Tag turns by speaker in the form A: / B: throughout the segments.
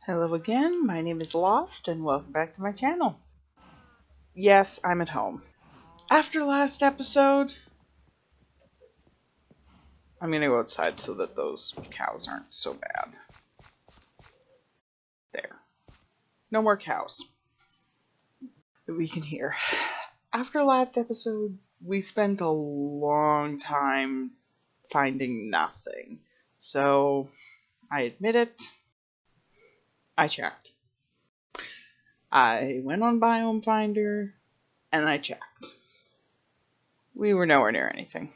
A: Hello again, my name is Lost and welcome back to my channel. Yes, I'm at home. After last episode, I'm gonna go outside so that those cows aren't so bad. There. No more cows that we can hear. After last episode, we spent a long time finding nothing. So, I admit it, I checked. I went on Biome Finder, and I checked. We were nowhere near anything.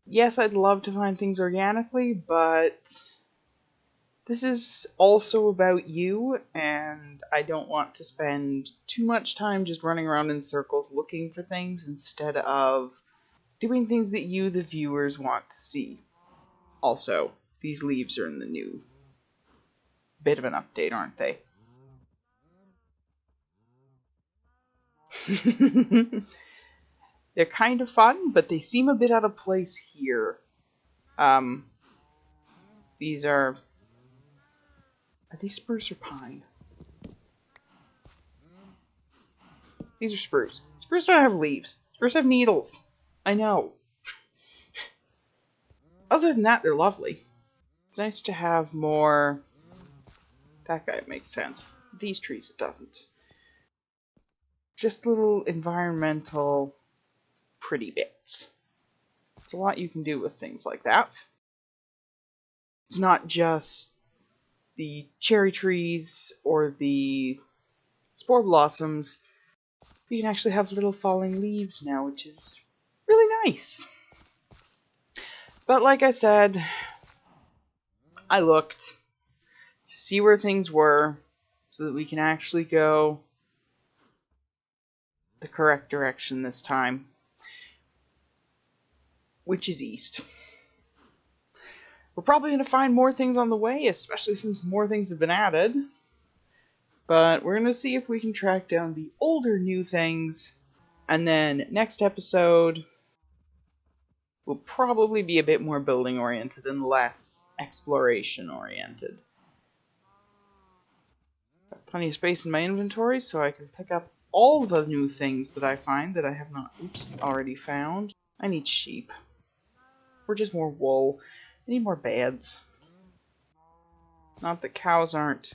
A: Yes, I'd love to find things organically, but this is also about you, and I don't want to spend too much time just running around in circles looking for things instead of doing things that you, the viewers, want to see. Also, these leaves are in the new bit of an update, aren't they? They're kind of fun, but they seem a bit out of place here. These are these spruce or pine? These are spruce. Spruce don't have leaves. Spruce have needles. I know. Other than that, they're lovely. It's nice to have more... That guy makes sense. These trees, it doesn't. Just little environmental pretty bits. There's a lot you can do with things like that. It's not just the cherry trees or the spore blossoms. You can actually have little falling leaves now, which is really nice. But like I said, I looked to see where things were so that we can actually go the correct direction this time, which is east. We're probably going to find more things on the way, especially since more things have been added. But we're going to see if we can track down the older new things. And then next episode will probably be a bit more building oriented and less exploration oriented. Got plenty of space in my inventory so I can pick up all the new things that I find that I have not already found. I need sheep. Or just more wool. I need more beds. Not that cows aren't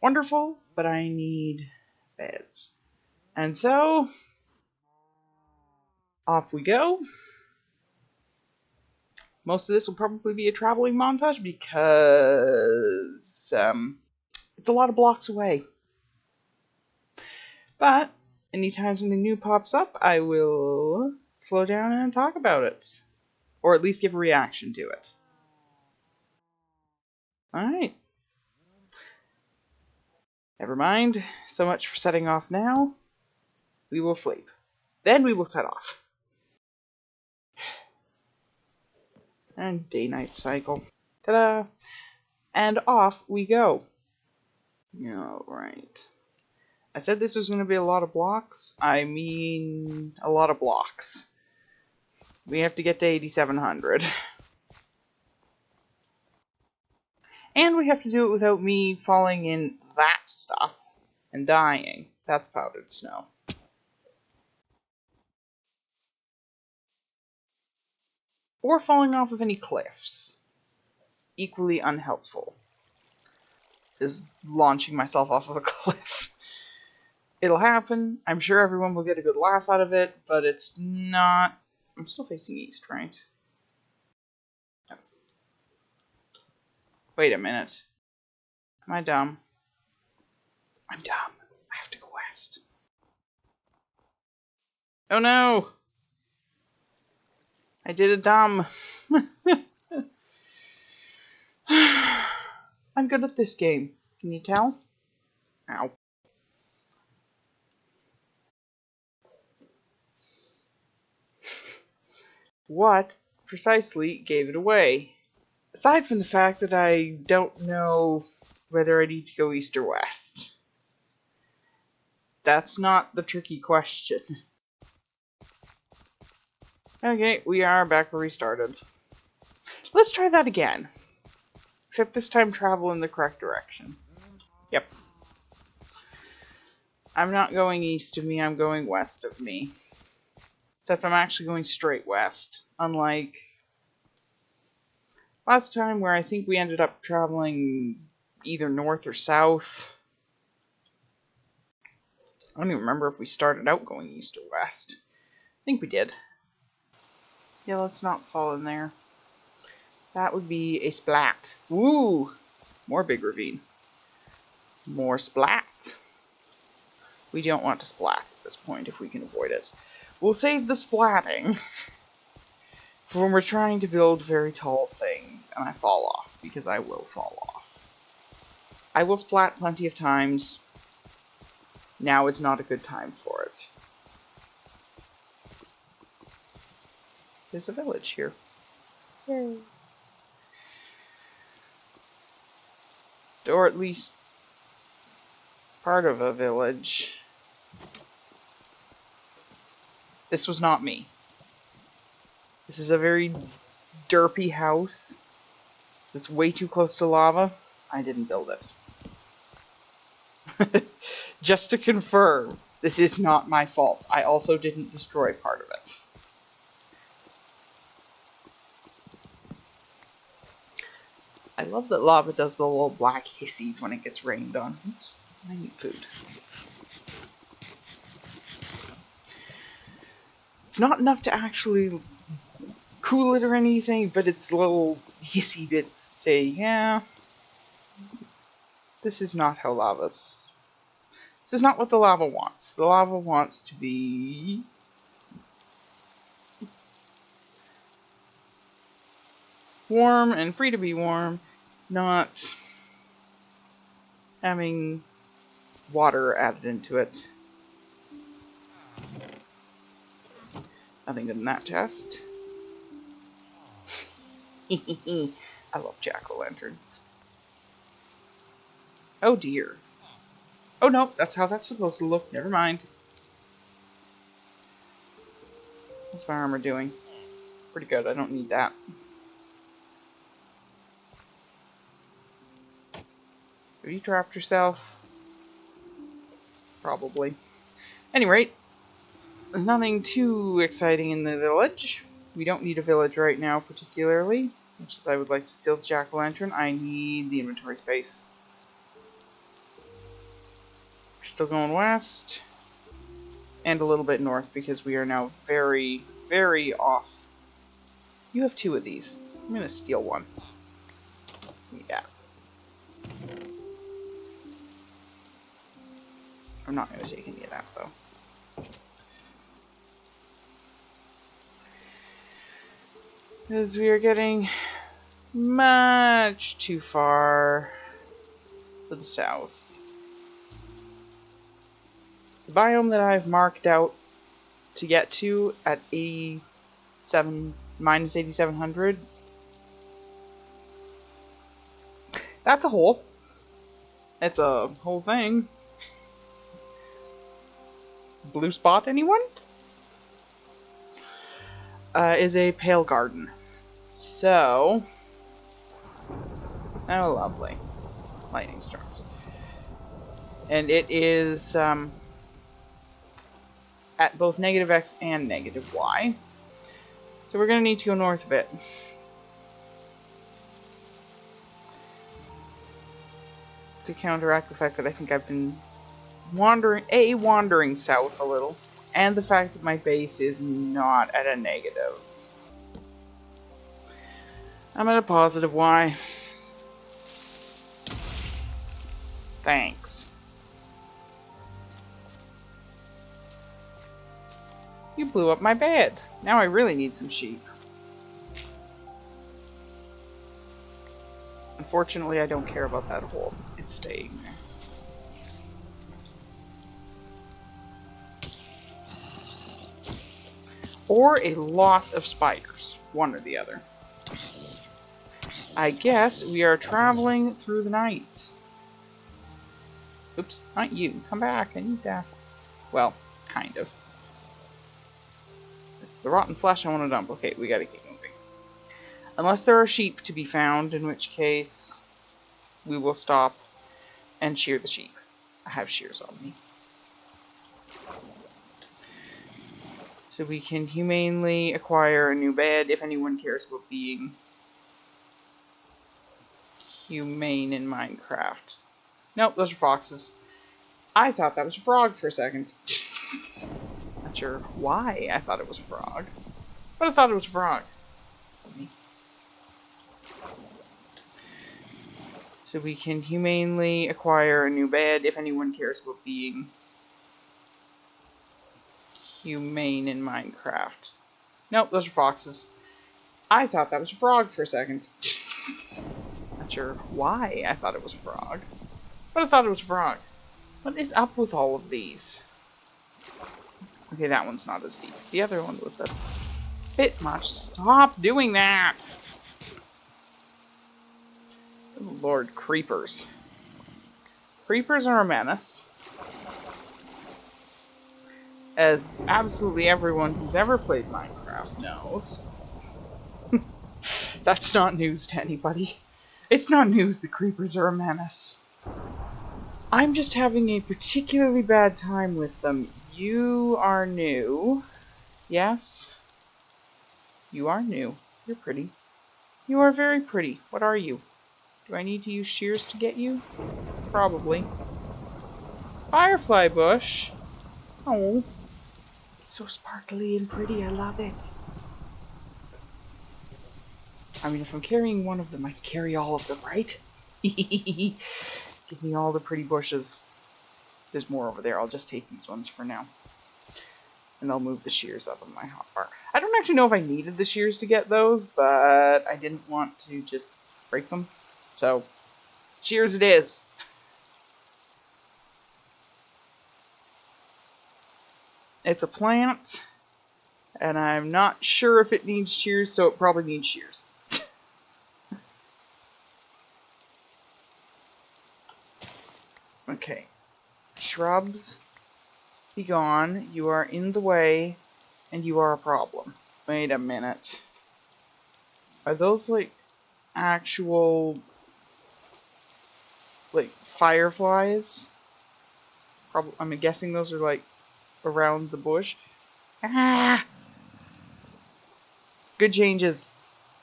A: wonderful, but I need beds. And so, off we go. Most of this will probably be a traveling montage because it's a lot of blocks away. But anytime something new pops up, I will slow down and talk about it. Or at least give a reaction to it. Alright. Never mind. So much for setting off now. We will sleep. Then we will set off. And day-night cycle. Ta-da! And off we go. Alright. I said this was going to be a lot of blocks. I mean, a lot of blocks. We have to get to 8,700. And we have to do it without me falling in that stuff and dying. That's powdered snow. Or falling off of any cliffs. Equally unhelpful. Is launching myself off of a cliff. It'll happen. I'm sure everyone will get a good laugh out of it, but it's not... I'm still facing east, right? Yes. Wait a minute. Am I dumb? I'm dumb. I have to go west. Oh no! I did a dumb. I'm good at this game. Can you tell? Ow. What precisely gave it away? Aside from the fact that I don't know whether I need to go east or west. That's not the tricky question. Okay, we are back where we started. Let's try that again. Except this time travel in the correct direction. Yep. I'm not going east of me, I'm going west of me. Except I'm actually going straight west. Unlike last time where I think we ended up traveling either north or south. I don't even remember if we started out going east or west. I think we did. Yeah, let's not fall in there. That would be a splat. Woo! More big ravine. More splat. We don't want to splat at this point if we can avoid it. We'll save the splatting for when we're trying to build very tall things and I fall off, because I will fall off. I will splat plenty of times. Now is not a good time for it. There's a village here. Yay. Or at least part of a village. This was not me. This is a very derpy house that's way too close to lava. I didn't build it. Just to confirm, this is not my fault. I also didn't destroy part of it. I love that lava does the little black hissies when it gets rained on. Oops, I need food. It's not enough to actually cool it or anything, but it's little hissy bits that say, yeah, this is not how lava's... This is not what the lava wants. The lava wants to be... warm and free to be warm, not having water added into it. Nothing good in that test. I love jack-o'-lanterns. Oh dear. Oh no, that's how that's supposed to look. Never mind. What's my armor doing? Pretty good, I don't need that. Have you trapped yourself? Probably. Any rate, there's nothing too exciting in the village. We don't need a village right now particularly, much as I would like to steal the jack-o'-lantern. I need the inventory space. We're still going west. And a little bit north because we are now very, very off. You have 2 of these. I'm going to steal one. Yeah. I'm not going to take any of that, though. Because we are getting much too far to the south. The biome that I've marked out to get to at minus 8700, that's a hole. It's a whole thing. Blue spot, anyone? Is a pale garden. So, oh lovely. Lightning storms. And it is at both negative X and negative Y. So we're going to need to go north a bit. To counteract the fact that I think I've been wandering south a little, and the fact that my base is not at a negative. I'm at a positive Y. Thanks. You blew up my bed. Now I really need some sheep. Unfortunately, I don't care about that hole. It's staying there. Or a lot of spiders. One or the other. I guess we are traveling through the night. Oops, not you. Come back, I need that. Well, kind of. It's the rotten flesh I want to dump. Okay, we gotta keep moving. Unless there are sheep to be found, in which case we will stop and shear the sheep. I have shears on me. So we can humanely acquire a new bed if anyone cares about being humane in Minecraft. Nope, those are foxes. I thought that was a frog for a second. Not sure why I thought it was a frog, but I thought it was a frog. So we can humanely acquire a new bed if anyone cares about being humane in Minecraft. Nope, those are foxes. I thought that was a frog for a second. Not sure why I thought it was a frog, but I thought it was a frog. What is up with all of these? Okay, that one's not as deep. The other one was a bit much. Stop doing that! Oh, Lord, creepers. Creepers are a menace. As absolutely everyone who's ever played Minecraft knows. That's not news to anybody. It's not news that creepers are a menace. I'm just having a particularly bad time with them. You are new. Yes? You are new. You're pretty. You are very pretty. What are you? Do I need to use shears to get you? Probably. Firefly bush? Oh. It's so sparkly and pretty. I love it. I mean, if I'm carrying one of them, I can carry all of them, right? Give me all the pretty bushes. There's more over there. I'll just take these ones for now. And I'll move the shears up on my hotbar. I don't actually know if I needed the shears to get those, but I didn't want to just break them. So, shears it is. It's a plant, and I'm not sure if it needs shears, so it probably needs shears. Okay. Shrubs, be gone. You are in the way, and you are a problem. Wait a minute. Are those, like, actual, like, fireflies? Probably. I'm guessing those are, like, around the bush. Ah! Good changes.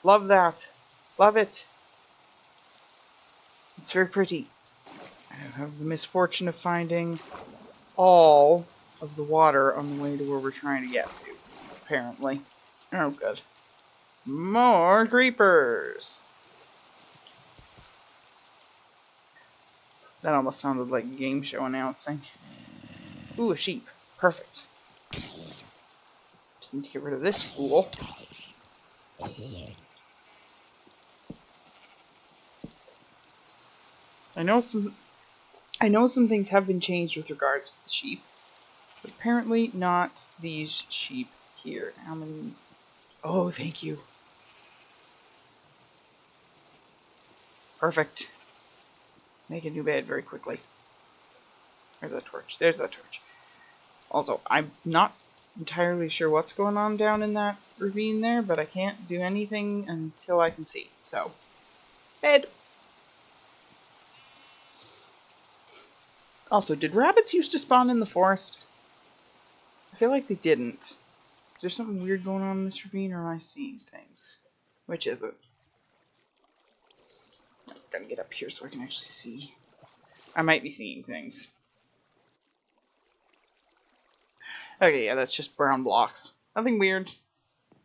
A: Love that. Love it. It's very pretty. I have the misfortune of finding all of the water on the way to where we're trying to get to, apparently. Oh, good. More creepers! That almost sounded like a game show announcing. Ooh, a sheep. Perfect. Just need to get rid of this fool. I know some things have been changed with regards to the sheep, but apparently not these sheep here. How many? Oh, thank you. Perfect. Make a new bed very quickly. There's that torch. There's that torch. Also, I'm not entirely sure what's going on down in that ravine there, but I can't do anything until I can see. So, bed. Also, did rabbits used to spawn in the forest? I feel like they didn't. Is there something weird going on in this ravine, or am I seeing things? Which is it? I'm gonna get up here so I can actually see. I might be seeing things. Okay, yeah, that's just brown blocks. Nothing weird.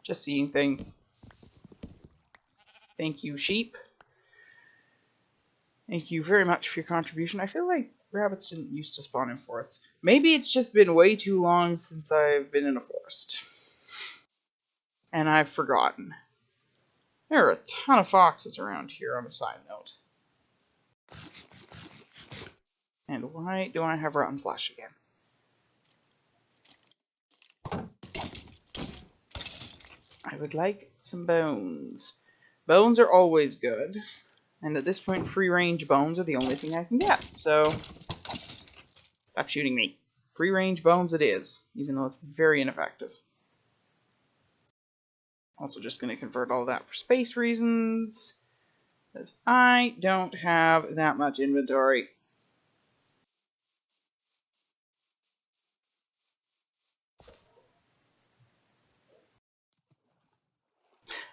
A: Just seeing things. Thank you, sheep. Thank you very much for your contribution. I feel like rabbits didn't used to spawn in forests. Maybe it's just been way too long since I've been in a forest. And I've forgotten. There are a ton of foxes around here on a side note. And why do I have rotten flesh again? I would like some bones. Bones are always good. And at this point, free-range bones are the only thing I can get, so stop shooting me. Free-range bones it is, even though it's very ineffective. Also just going to convert all that for space reasons, because I don't have that much inventory.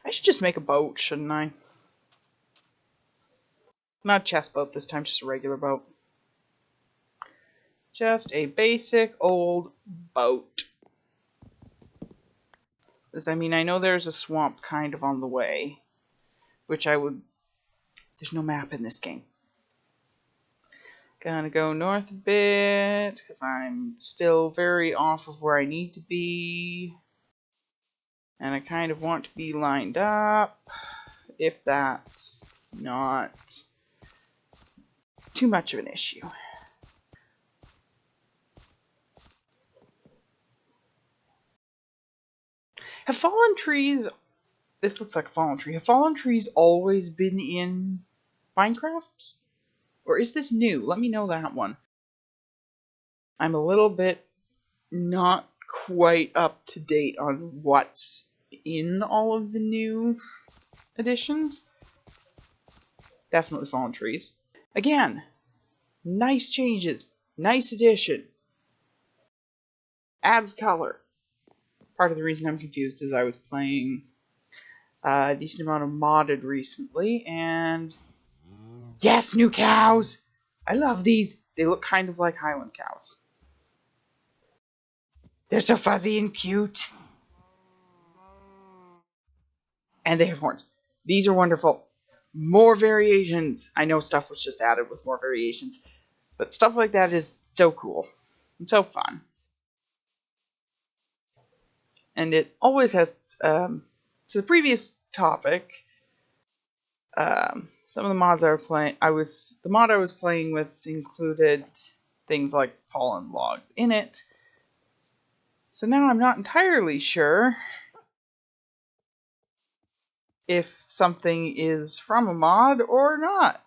A: I should just make a boat, shouldn't I? Not a chest boat this time, just a regular boat. Just a basic old boat. Because, I mean, I know there's a swamp kind of on the way, which I would... There's no map in this game. Gonna go north a bit, because I'm still very off of where I need to be. And I kind of want to be lined up, if that's not too much of an issue. Have fallen trees... This looks like a fallen tree. Have fallen trees always been in Minecraft? Or is this new? Let me know that one. I'm a little bit not quite up to date on what's in all of the new additions. Definitely fallen trees. Again, nice changes. Nice addition. Adds color. Part of the reason I'm confused is I was playing a decent amount of modded recently, and yes, new cows! I love these. They look kind of like Highland cows. They're so fuzzy and cute. And they have horns. These are wonderful. More variations. I know stuff was just added with more variations, but stuff like that is so cool and so fun. And it always has, to the previous topic, some of the mods I were playing, the mod I was playing with included things like fallen logs in it. So now I'm not entirely sure if something is from a mod or not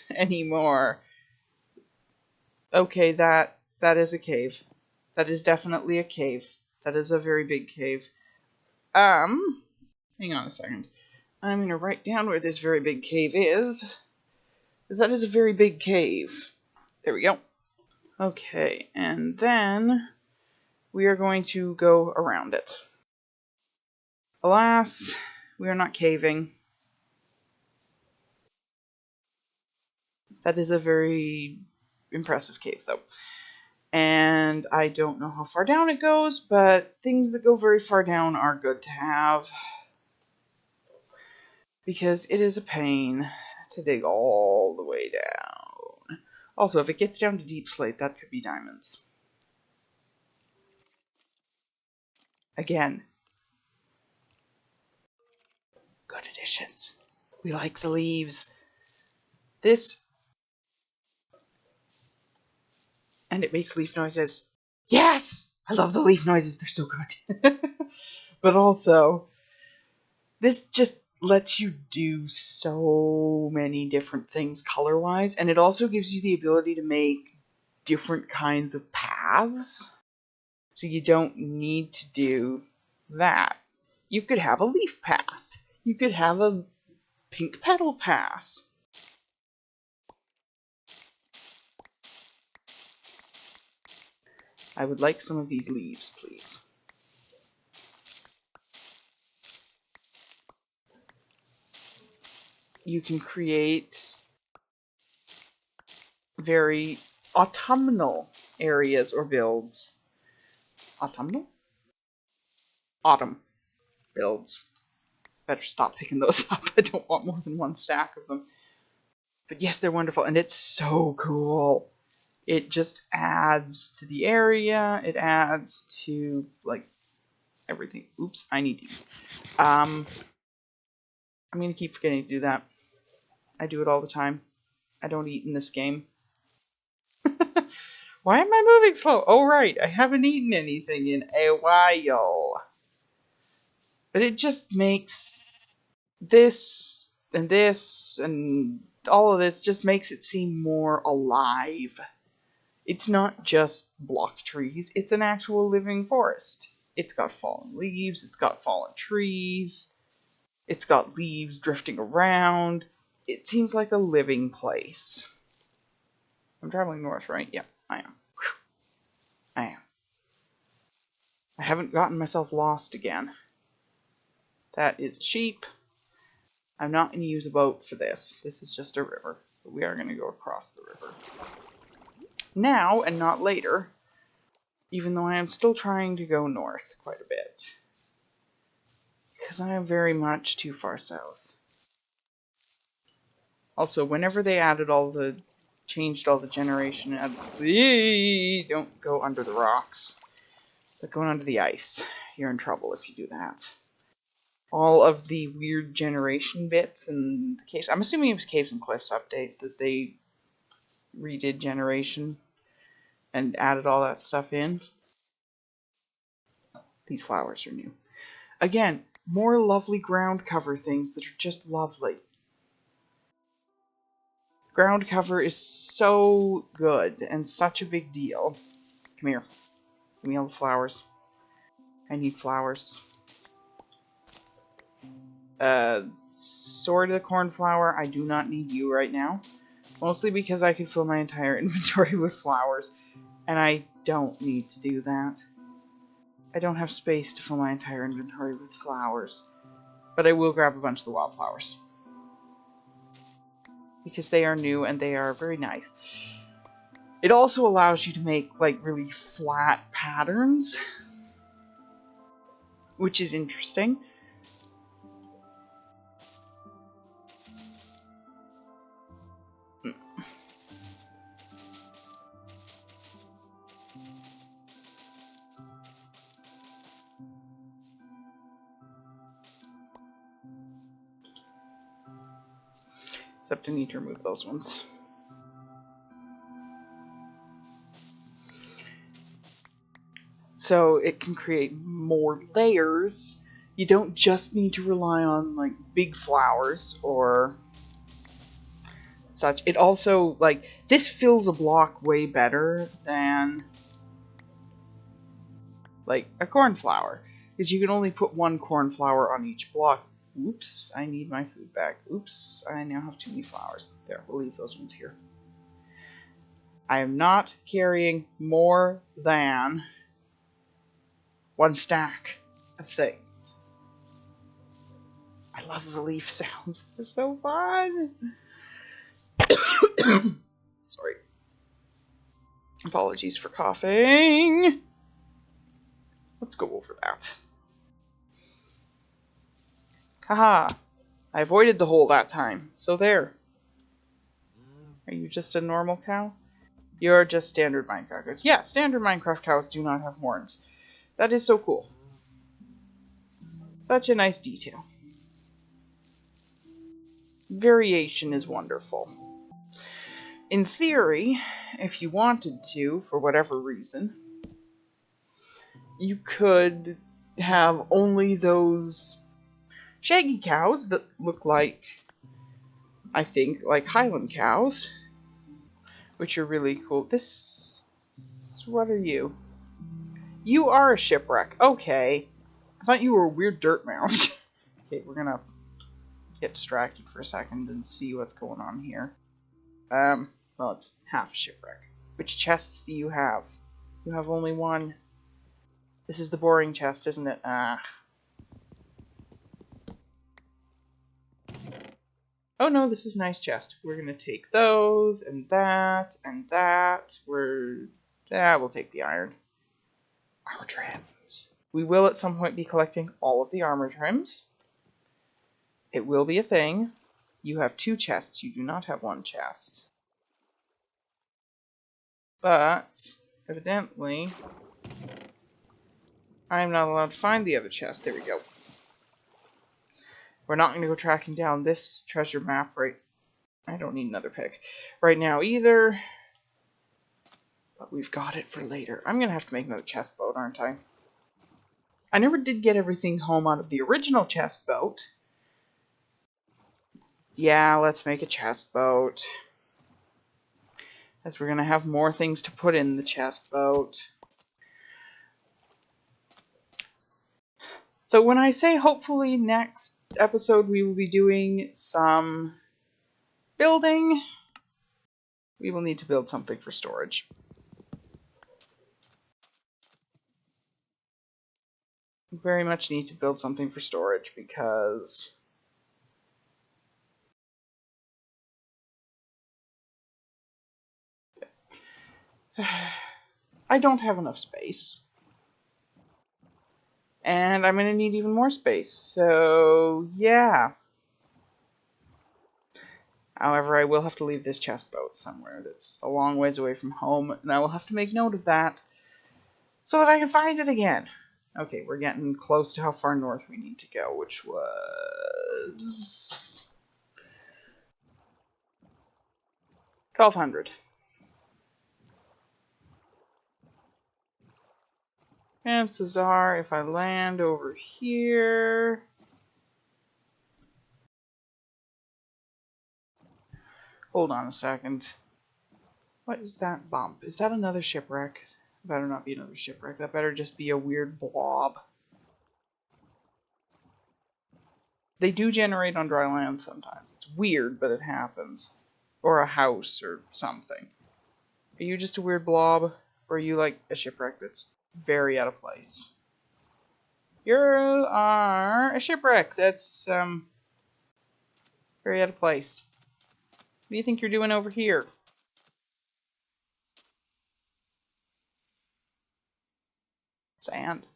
A: anymore. Okay, that is a cave. That is definitely a cave. That is a very big cave. Hang on a second. I'm going to write down where this very big cave is, because that is a very big cave. There we go. Okay, and then we are going to go around it. Alas, we are not caving. That is a very impressive cave, though. And I don't know how far down it goes, but things that go very far down are good to have, because it is a pain to dig all the way down. Also, if it gets down to deep slate, that could be diamonds. Again, good additions. We like the leaves. This... And it makes leaf noises. Yes! I love the leaf noises. They're so good. But also, this just lets you do so many different things color-wise, and it also gives you the ability to make different kinds of paths. So you don't need to do that. You could have a leaf path. You could have a pink petal path. I would like some of these leaves, please. You can create very autumnal areas or builds. Autumnal? Autumn builds. Better stop picking those up. I don't want more than one stack of them. But yes, they're wonderful, and it's so cool. It just adds to the area. It adds to, like, everything. Oops, I need these. I'm going to keep forgetting to do that. I do it all the time. I don't eat in this game. Why am I moving slow? Oh, right. I haven't eaten anything in a while. But it just makes this and all of this just makes it seem more alive. It's not just block trees. It's an actual living forest. It's got fallen leaves, it's got fallen trees, it's got leaves drifting around. It seems like a living place. I'm traveling north, right? Yeah, I am. Whew. I am. I haven't gotten myself lost again. That is a sheep. I'm not going to use a boat for this. This is just a river. But we are going to go across the river. Now, and not later, even though I am still trying to go north quite a bit. Because I am very much too far south. Also, whenever they changed all the generation, don't go under the rocks. It's like going under the ice. You're in trouble if you do that. All of the weird generation bits and the caves. I'm assuming it was Caves and Cliffs update that they redid generation and added all that stuff in. These flowers are new. Again, more lovely ground cover things that are just lovely. Ground cover is so good and such a big deal. Come here. Give me all the flowers. I need flowers. Sword of the Cornflower, I do not need you right now. Mostly because I could fill my entire inventory with flowers. And I don't need to do that. I don't have space to fill my entire inventory with flowers. But I will grab a bunch of the wildflowers. Because they are new and they are very nice. It also allows you to make, like, really flat patterns. Which is interesting. Except I need to remove those ones. So it can create more layers. You don't just need to rely on, like, big flowers or such. It also, like, this fills a block way better than, like, a cornflower. Because you can only put one cornflower on each block. Oops, I need my food back. Oops, I now have too many flowers. There, we'll leave those ones here. I am not carrying more than one stack of things. I love the leaf sounds. They're so fun. Sorry. Apologies for coughing. Let's go over that. Haha. I avoided the hole that time. So there. Are you just a normal cow? You're just standard Minecraft cows. Yeah, standard Minecraft cows do not have horns. That is so cool. Such a nice detail. Variation is wonderful. In theory, if you wanted to, for whatever reason, you could have only those shaggy cows that look like, I think, like Highland cows, which are really cool. What are you? You are a shipwreck. Okay. I thought you were a weird dirt mound. Okay, we're gonna get distracted for a second and see what's going on here. Well, it's half a shipwreck. Which chests do you have? You have only one. This is the boring chest, isn't it? Oh no, this is a nice chest. We're gonna take those, and that, and that. We'll take the iron. Armor trims. We will at some point be collecting all of the armor trims. It will be a thing. You have 2 chests. You do not have 1 chest. But, evidently, I'm not allowed to find the other chest. There we go. We're not going to go tracking down this treasure map right... I don't need another pick right now either. But we've got it for later. I'm going to have to make another chest boat, aren't I? I never did get everything home out of the original chest boat. Yeah, let's make a chest boat. As we're going to have more things to put in the chest boat. So when I say hopefully next episode we will be doing some building, we will need to build something for storage. Very much need to build something for storage because I don't have enough space. And I'm going to need even more space. So, yeah. However, I will have to leave this chest boat somewhere that's a long ways away from home, and I will have to make note of that so that I can find it again. Okay, we're getting close to how far north we need to go, which was 1,200. Chances are, if I land over here... Hold on a second. What is that bump? Is that another shipwreck? Better not be another shipwreck. That better just be a weird blob. They do generate on dry land sometimes. It's weird, but it happens. Or a house or something. Are you just a weird blob? Or are you like a shipwreck that's very out of place? You are a shipwreck that's very out of place. What do you think you're doing over here? Sand.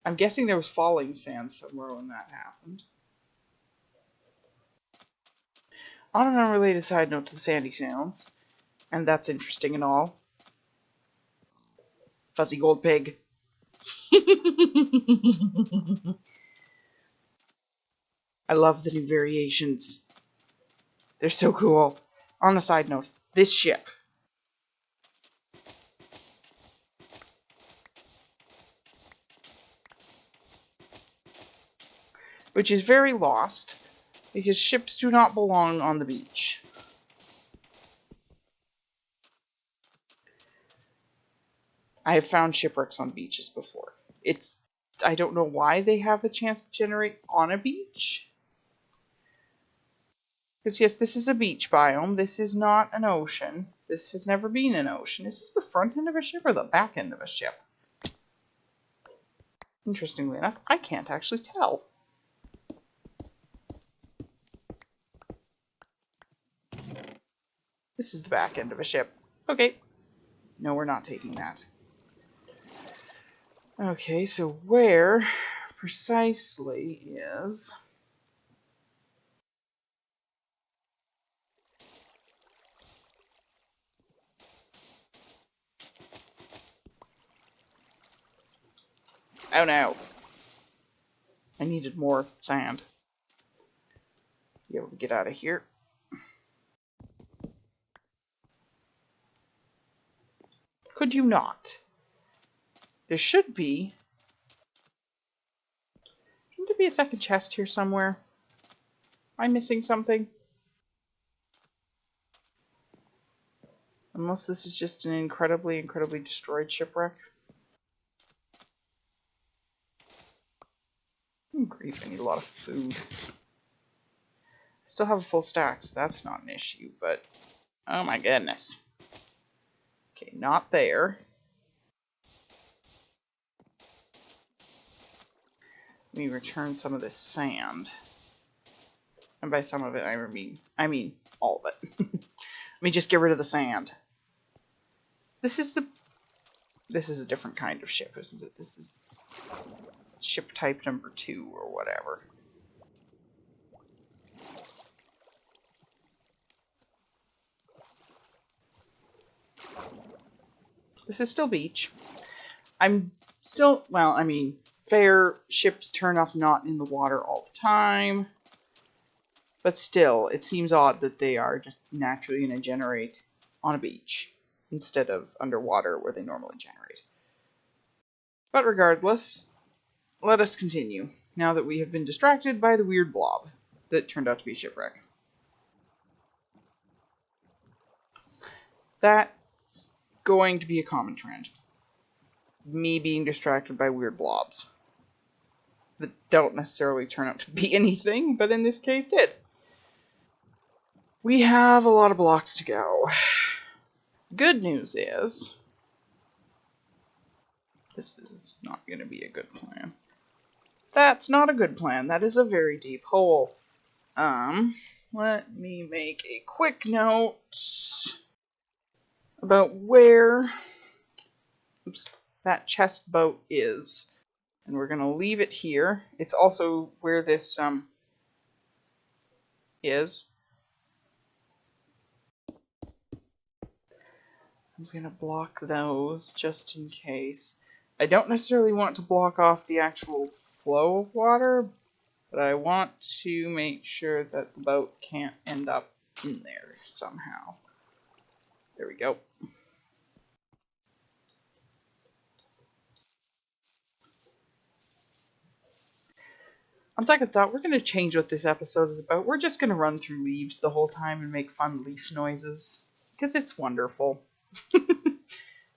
A: I'm guessing there was falling sand somewhere when that happened. On an unrelated side note to the sandy sounds, and that's interesting and all. Fuzzy gold pig. I love the new variations. They're so cool. On a side note, this ship. Which is very lost, because ships do not belong on the beach. I have found shipwrecks on beaches before. I don't know why they have a chance to generate on a beach. Because yes, this is a beach biome. This is not an ocean. This has never been an ocean. Is this the front end of a ship or the back end of a ship? Interestingly enough, I can't actually tell. This is the back end of a ship. Okay. No, we're not taking that. Okay, so where precisely is... Oh no. I needed more sand. Be able to get out of here. Could you not? There should be... Shouldn't there be a second chest here somewhere? Am I missing something? Unless this is just an incredibly, incredibly destroyed shipwreck. Grief, I need a lot of food. I still have a full stack, so that's not an issue, but... Oh my goodness. Okay, not there. Let me return some of this sand. And by some of it, I mean all of it. Let me just get rid of the sand. This is a different kind of ship, isn't it? This is ship type number 2 or whatever. This is still beach. I'm still, well, I mean, fair, ships turn up not in the water all the time. But still, it seems odd that they are just naturally going to generate on a beach instead of underwater where they normally generate. But regardless, let us continue, now that we have been distracted by the weird blob that turned out to be a shipwreck. That's going to be a common trend. me being distracted by weird blobs that don't necessarily turn out to be anything, but in this case did. We have a lot of blocks to go. Good news is, this is not going to be a good plan. That's not a good plan. That is a very deep hole. Let me make a quick note about where that chest boat is. And we're going to leave it here. It's also where this is. I'm going to block those just in case. I don't necessarily want to block off the actual flow of water, but I want to make sure that the boat can't end up in there somehow. There we go. On second thought, we're going to change what this episode is about. We're just going to run through leaves the whole time and make fun leaf noises, because it's wonderful.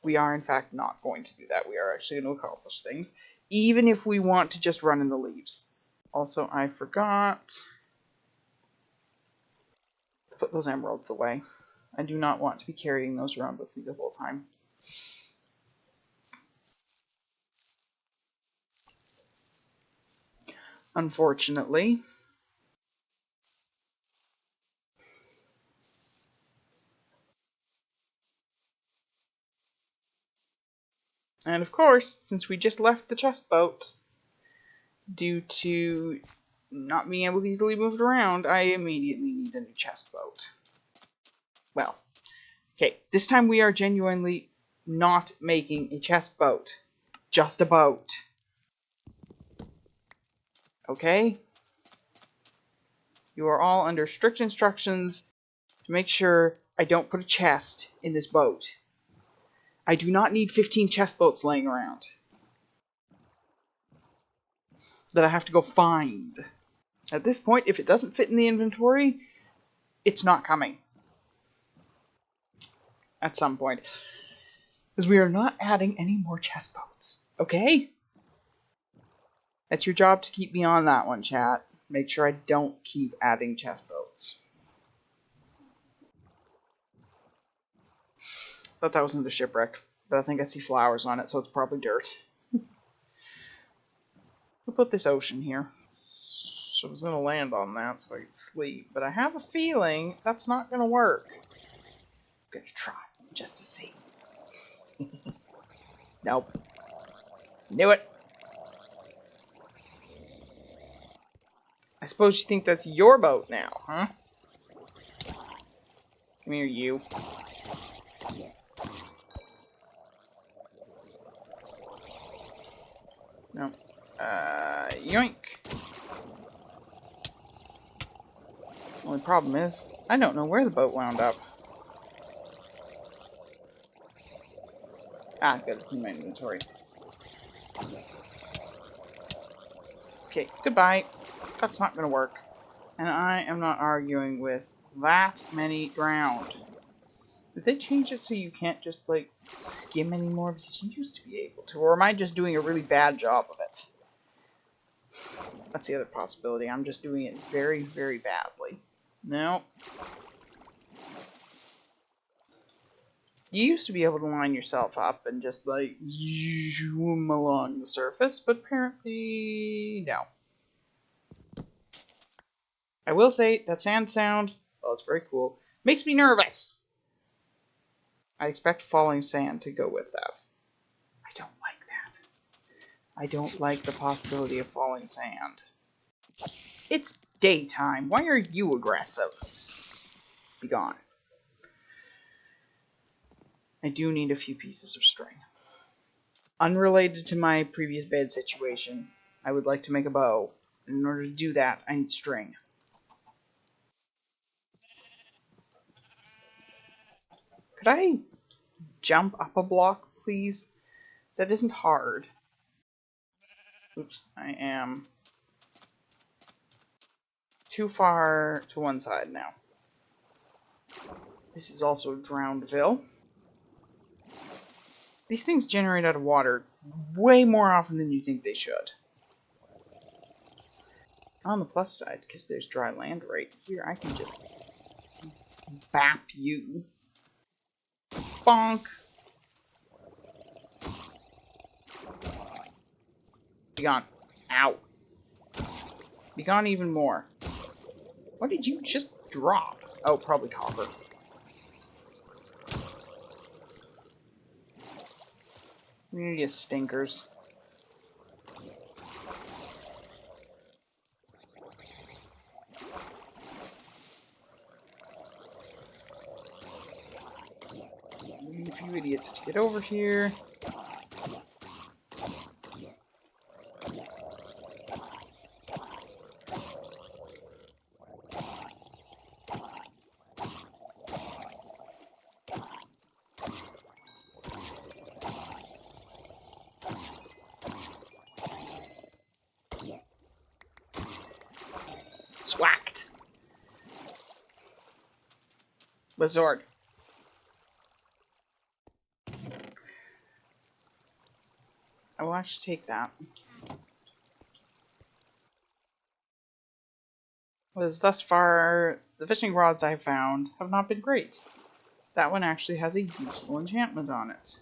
A: We are, in fact, not going to do that. We are actually going to accomplish things, even if we want to just run in the leaves. Also, I forgot to put those emeralds away. I do not want to be carrying those around with me the whole time. Unfortunately. And of course, since we just left the chest boat, due to not being able to easily move it around, I immediately need a new chest boat. Well, okay, this time we are genuinely not making a chest boat. Just a boat. Okay? You are all under strict instructions to make sure I don't put a chest in this boat. I do not need 15 chest boats laying around that I have to go find. At this point, if it doesn't fit in the inventory, it's not coming. At some point. Because we are not adding any more chest boats. Okay? That's your job to keep me on that one, chat. Make sure I don't keep adding chest boats. Thought that was in the shipwreck, but I think I see flowers on it, so it's probably dirt. We'll put this ocean here. So I was going to land on that so I could sleep, but I have a feeling that's not going to work. I'm going to try, just to see. Nope. Knew it. I suppose you think that's your boat now, huh? Come here, you. No. Yoink. Only problem is, I don't know where the boat wound up. Ah, good, it's in my inventory. Okay, goodbye. That's not gonna work. And I am not arguing with that many drowned. Did they change it so you can't just, like, skim anymore? Because you used to be able to. Or am I just doing a really bad job of it? That's the other possibility. I'm just doing it very, very badly. No. You used to be able to line yourself up and just, like, zoom along the surface, but apparently, no. I will say, that sand sound, well, it's very cool, makes me nervous. I expect falling sand to go with that. I don't like that. I don't like the possibility of falling sand. It's daytime. Why are you aggressive? Be gone. I do need a few pieces of string. Unrelated to my previous bed situation, I would like to make a bow. In order to do that, I need string. Could I jump up a block, please? That isn't hard. Oops, I am too far to one side now. This is also Drownedville. These things generate out of water way more often than you think they should. On the plus side, because there's dry land right here, I can just bap you. Bonk! Be gone. Ow. Be gone even more. What did you just drop? Oh, probably copper. We need to get stinkers. You few idiots to get over here. Swacked. Lazord. I will actually take that. Because thus far, the fishing rods I've found have not been great. That one actually has a useful enchantment on it.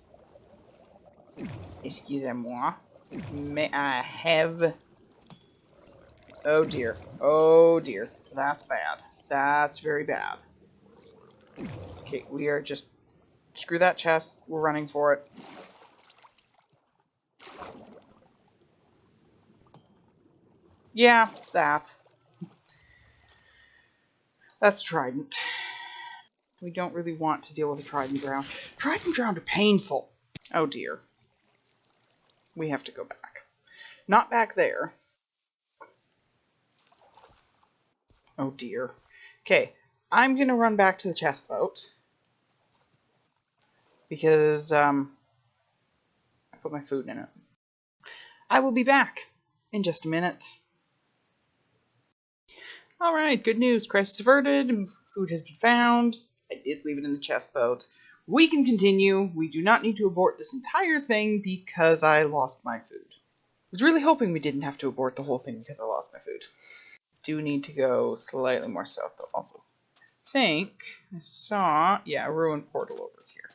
A: Excusez-moi. May I have... Oh dear. Oh dear. That's bad. That's very bad. Okay, we are just... Screw that chest. We're running for it. Yeah, that. That's Trident. We don't really want to deal with a Trident Drown. Trident Drown are painful. Oh dear. We have to go back. Not back there. Oh dear. Okay, I'm gonna run back to the chest boat. Because, I put my food in it. I will be back in just a minute. Alright, good news. Crisis averted. Food has been found. I did leave it in the chest boat. We can continue. We do not need to abort this entire thing because I lost my food. I was really hoping we didn't have to abort the whole thing because I lost my food. Do need to go slightly more south though also. I think I saw, yeah, a ruined portal over here.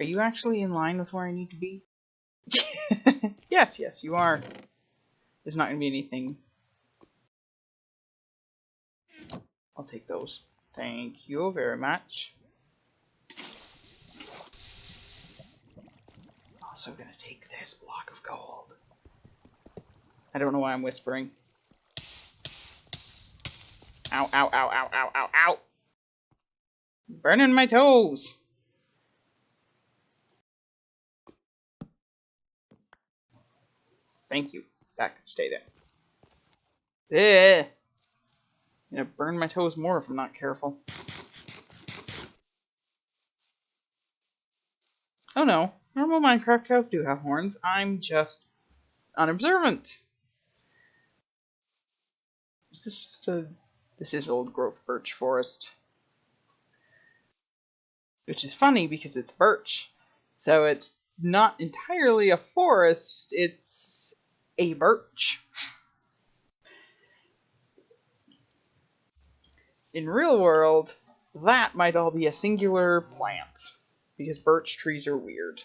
A: Are you actually in line with where I need to be? Yes, yes, you are. There's not going to be anything. I'll take those. Thank you very much. Also going to take this block of gold. I don't know why I'm whispering. Ow, ow, ow, ow, ow, ow, ow! Burning my toes! Thank you. That can stay there. I'm gonna burn my toes more if I'm not careful. Oh no. Normal Minecraft cows do have horns. I'm just unobservant. This is old growth birch forest. Which is funny because it's birch. So it's not entirely a forest, it's a birch. In real world, that might all be a singular plant. Because birch trees are weird.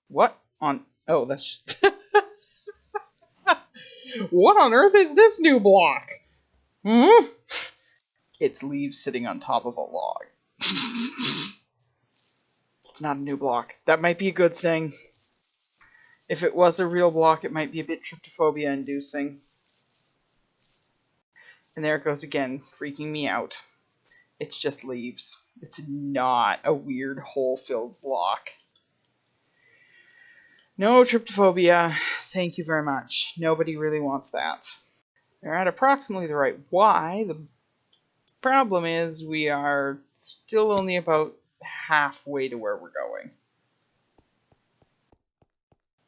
A: What on... Oh, that's just... What on earth is this new block? Hmm? It's leaves sitting on top of a log. It's not a new block. That might be a good thing. If it was a real block, it might be a bit tryptophobia inducing. And there it goes again, freaking me out. It's just leaves. It's not a weird hole-filled block. No tryptophobia. Thank you very much. Nobody really wants that. They're at approximately the right Y. The problem is we are still only about halfway to where we're going.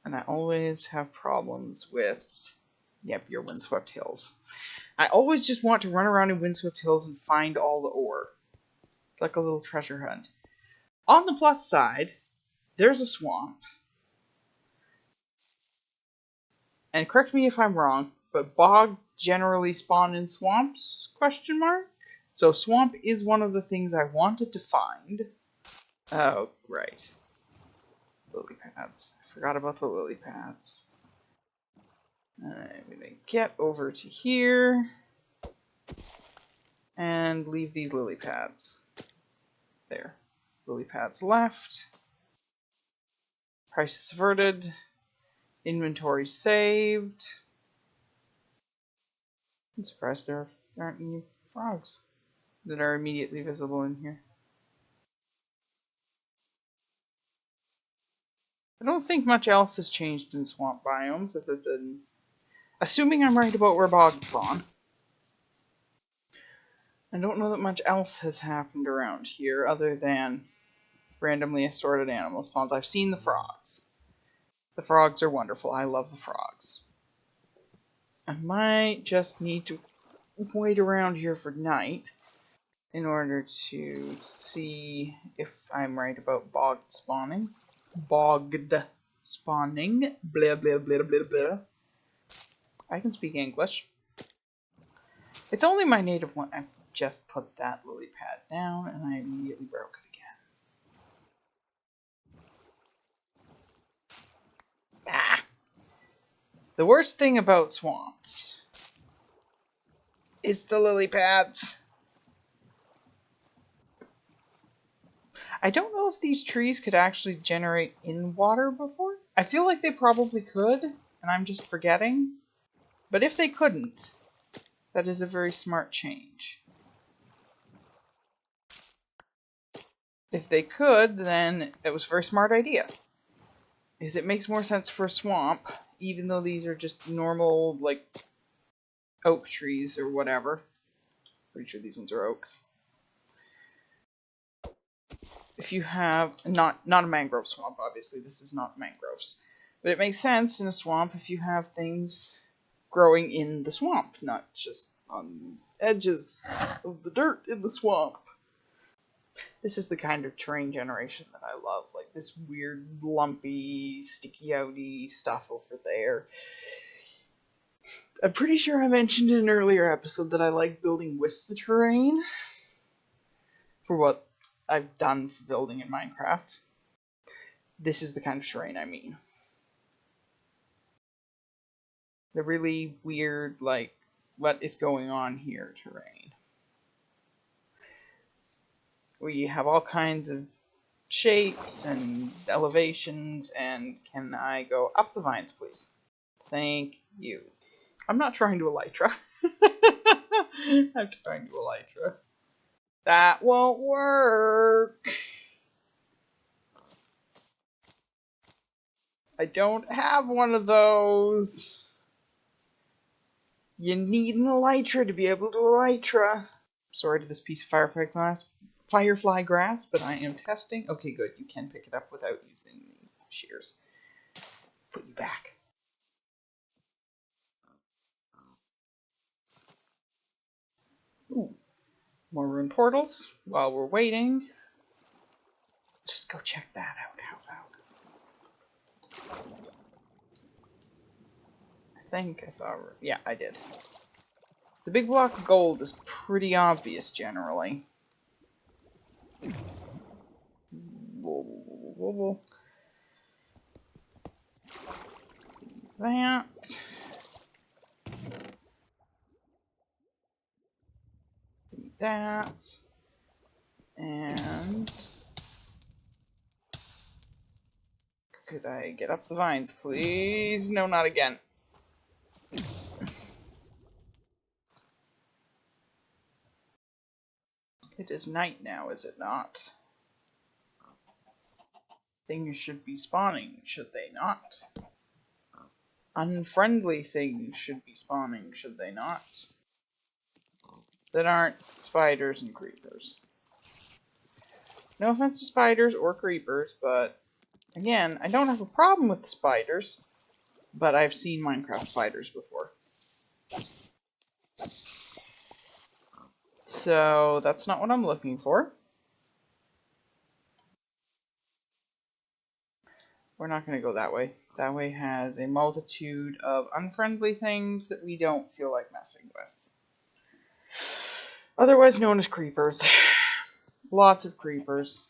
A: And I always have problems with, yep, your Windswept Hills. I always just want to run around in Windswept Hills and find all the ore. It's like a little treasure hunt. On the plus side, there's a swamp. and correct me if I'm wrong, but bog generally spawn in swamps? Question mark. So swamp is one of the things I wanted to find. Oh, right. Lily pads. I forgot about the lily pads. I'm gonna get over to here and leave these lily pads. There. Lily pads left. Crisis averted. Inventory saved. I'm surprised there aren't any frogs that are immediately visible in here. I don't think much else has changed in swamp biomes other than... Assuming I'm right about where bogs spawn. I don't know that much else has happened around here other than randomly assorted animal spawns. I've seen the frogs. The frogs are wonderful. I love the frogs. I might just need to wait around here for night in order to see if I'm right about bogged spawning. Bogged spawning. Blah, blah, blah, blah, blah. I can speak English. It's only my native one. I just put that lily pad down and I immediately broke it again. Ah! The worst thing about swamps is the lily pads. I don't know if these trees could actually generate in water before. I feel like they probably could, and I'm just forgetting. But if they couldn't, that is a very smart change. If they could, then it was a very smart idea. Because it makes more sense for a swamp, even though these are just normal, like, oak trees or whatever. Pretty sure these ones are oaks. If you have, not a mangrove swamp, obviously, this is not mangroves. But it makes sense in a swamp if you have things growing in the swamp, not just on the edges of the dirt in the swamp. This is the kind of terrain generation that I love, like this weird, lumpy, sticky-outy stuff over there. I'm pretty sure I mentioned in an earlier episode that I like building with the terrain for what I've done for building in Minecraft. This is the kind of terrain I mean. The really weird, like, what is going on here terrain. We have all kinds of shapes and elevations, and can I go up the vines, please? Thank you. I'm not trying to elytra. I'm trying to elytra. That won't work. I don't have one of those. You need an elytra to be able to elytra. Sorry to this piece of firefly grass, but I am testing. Okay, good. You can pick it up without using the shears. Put you back. Ooh. More rune portals. While we're waiting, just go check that out. I think I saw... Yeah, I did. The big block of gold is pretty obvious, generally. That. That. And... Could I get up the vines, please? No, not again. It is night now, is it not? Things should be spawning, should they not? Unfriendly things should be spawning, should they not? That aren't spiders and creepers. No offense to spiders or creepers, but again, I don't have a problem with the spiders, but I've seen Minecraft spiders before. So that's not what I'm looking for. We're not going to go that way. That way has a multitude of unfriendly things that we don't feel like messing with. Otherwise known as creepers. Lots of creepers.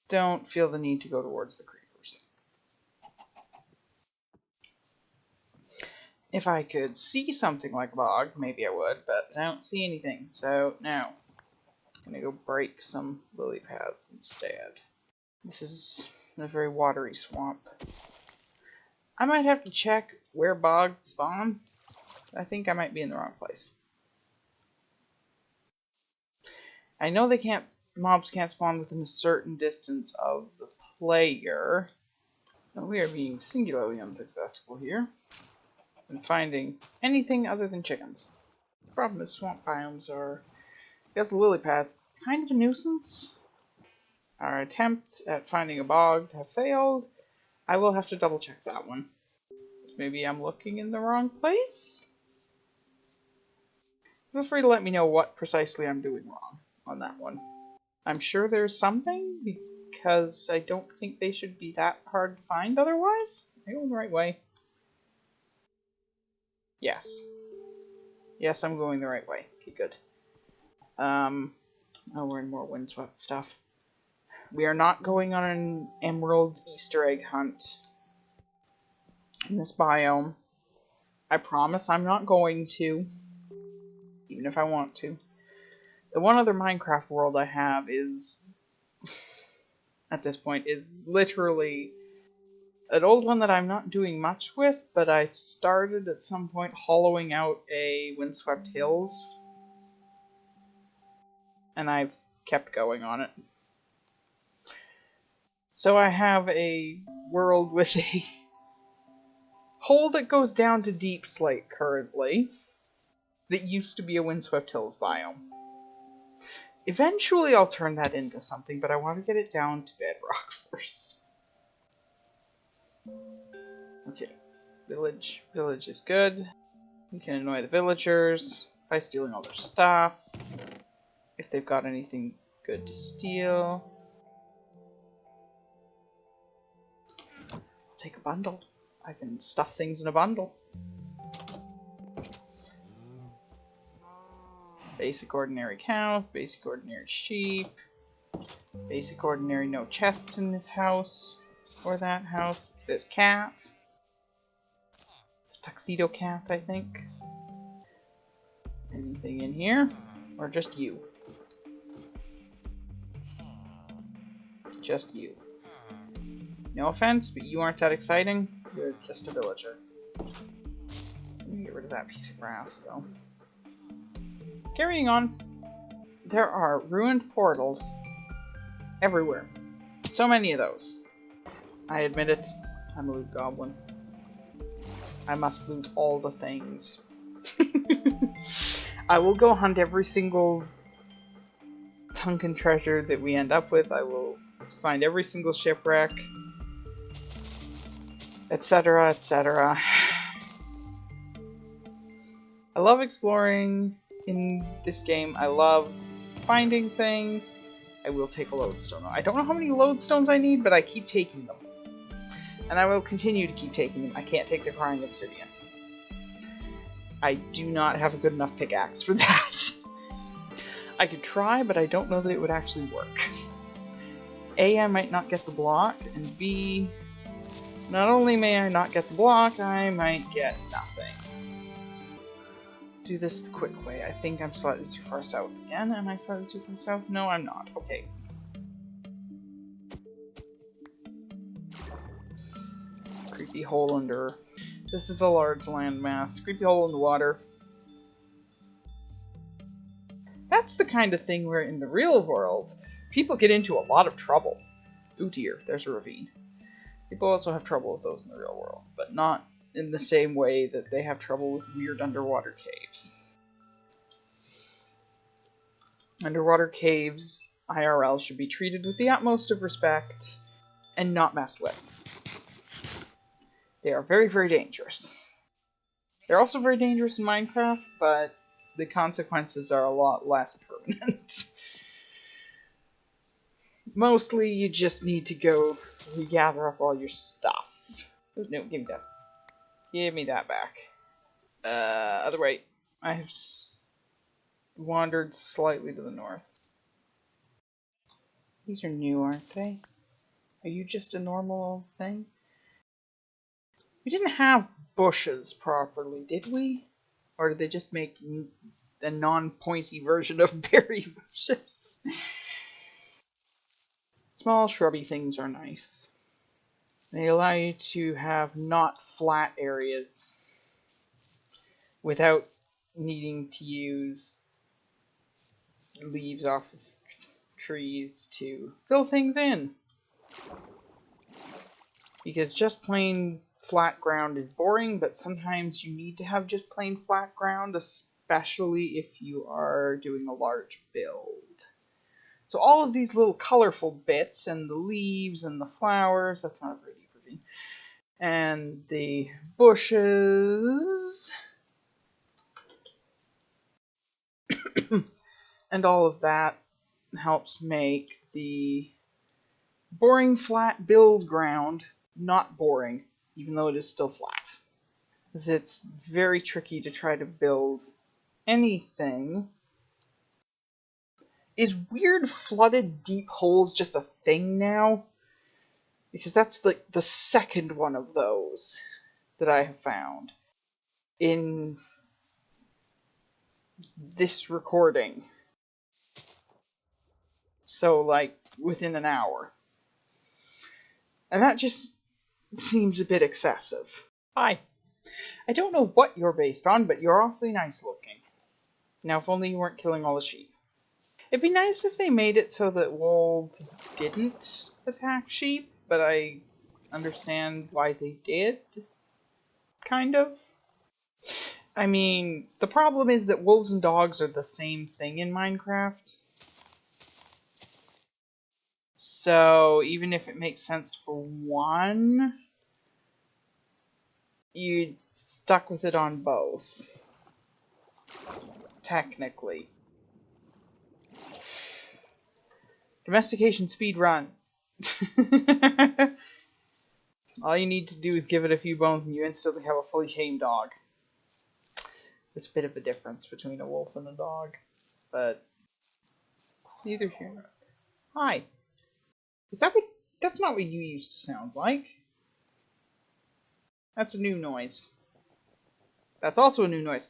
A: Don't feel the need to go towards the creepers. If I could see something like a bog, maybe I would, but I don't see anything, so no. I'm gonna go break some lily pads instead. This is a very watery swamp. I might have to check where bogs spawn. I think I might be in the wrong place. I know mobs can't spawn within a certain distance of the player. Now we are being singularly unsuccessful here in finding anything other than chickens. The problem is swamp biomes are, because the lily pads, kind of a nuisance. Our attempt at finding a bog has failed. I will have to double check that one. Maybe I'm looking in the wrong place? Feel free to let me know what precisely I'm doing wrong on that one. I'm sure there's something, because I don't think they should be that hard to find otherwise. Am I going the right way? Yes. Yes, I'm going the right way. Okay, good. Oh, we're in more windswept stuff. We are not going on an emerald Easter egg hunt in this biome. I promise I'm not going to, even if I want to. The one other Minecraft world I have is, at this point, is literally an old one that I'm not doing much with, but I started at some point hollowing out a Windswept Hills, and I've kept going on it. So I have a world with a hole that goes down to Deep Slate currently, that used to be a Windswept Hills biome. Eventually I'll turn that into something, but I want to get it down to bedrock first. Okay, village. Village is good. We can annoy the villagers by stealing all their stuff. If they've got anything good to steal. I'll take a bundle. I can stuff things in a bundle. Basic ordinary cow, basic ordinary sheep, basic ordinary no chests in this house, or that house. There's cat. It's a tuxedo cat, I think. Anything in here? Or just you? Just you. No offense, but you aren't that exciting. You're just a villager. Let me get rid of that piece of grass, though. Carrying on. There are ruined portals everywhere. So many of those. I admit it. I'm a loot goblin. I must loot all the things. I will go hunt every single Tunken treasure that we end up with. I will find every single shipwreck, etc., etc. I love exploring in this game. I love finding things. I will take a lodestone. I don't know how many lodestones I need, but I keep taking them. And I will continue to keep taking them. I can't take the crying obsidian. I do not have a good enough pickaxe for that. I could try, but I don't know that it would actually work. A, I might not get the block, and B, not only may I not get the block, I might get nothing. Do this the quick way. I think I'm slightly too far south again. Am I slightly too far south? No, I'm not. Okay. Creepy hole under... This is a large landmass. Creepy hole in the water. That's the kind of thing where in the real world, people get into a lot of trouble. Ooh dear, there's a ravine. People also have trouble with those in the real world, but not in the same way that they have trouble with weird underwater caves. Underwater caves, IRL, should be treated with the utmost of respect and not messed with. They are very, very dangerous. They're also very dangerous in Minecraft, but the consequences are a lot less permanent. Mostly you just need to go gather up all your stuff. No, give me that. Give me that back. Other way. I have wandered slightly to the north. These are new, aren't they? Are you just a normal thing? We didn't have bushes properly, did we? Or did they just make a non-pointy version of berry bushes? Small shrubby things are nice. They allow you to have not flat areas without needing to use leaves off of trees to fill things in. Because just plain flat ground is boring, but sometimes you need to have just plain flat ground, especially if you are doing a large build. So all of these little colorful bits, and the leaves and the flowers, that's not very deep, and the bushes, and all of that helps make the boring flat build ground not boring, even though it is still flat. Because it's very tricky to try to build anything. Is weird flooded deep holes just a thing now? Because that's the second one of those that I have found in this recording. So, like, within an hour. And that just seems a bit excessive. Hi. I don't know what you're based on, but you're awfully nice looking. Now, if only you weren't killing all the sheep. It'd be nice if they made it so that wolves didn't attack sheep, but I understand why they did. Kind of. I mean, the problem is that wolves and dogs are the same thing in Minecraft. So, even if it makes sense for one, you stuck with it on both. Technically. Domestication speed run. All you need to do is give it a few bones and you instantly have a fully tamed dog. There's a bit of a difference between a wolf and a dog, but neither here nor there. Hi. Is that what... That's not what you used to sound like. That's a new noise. That's also a new noise.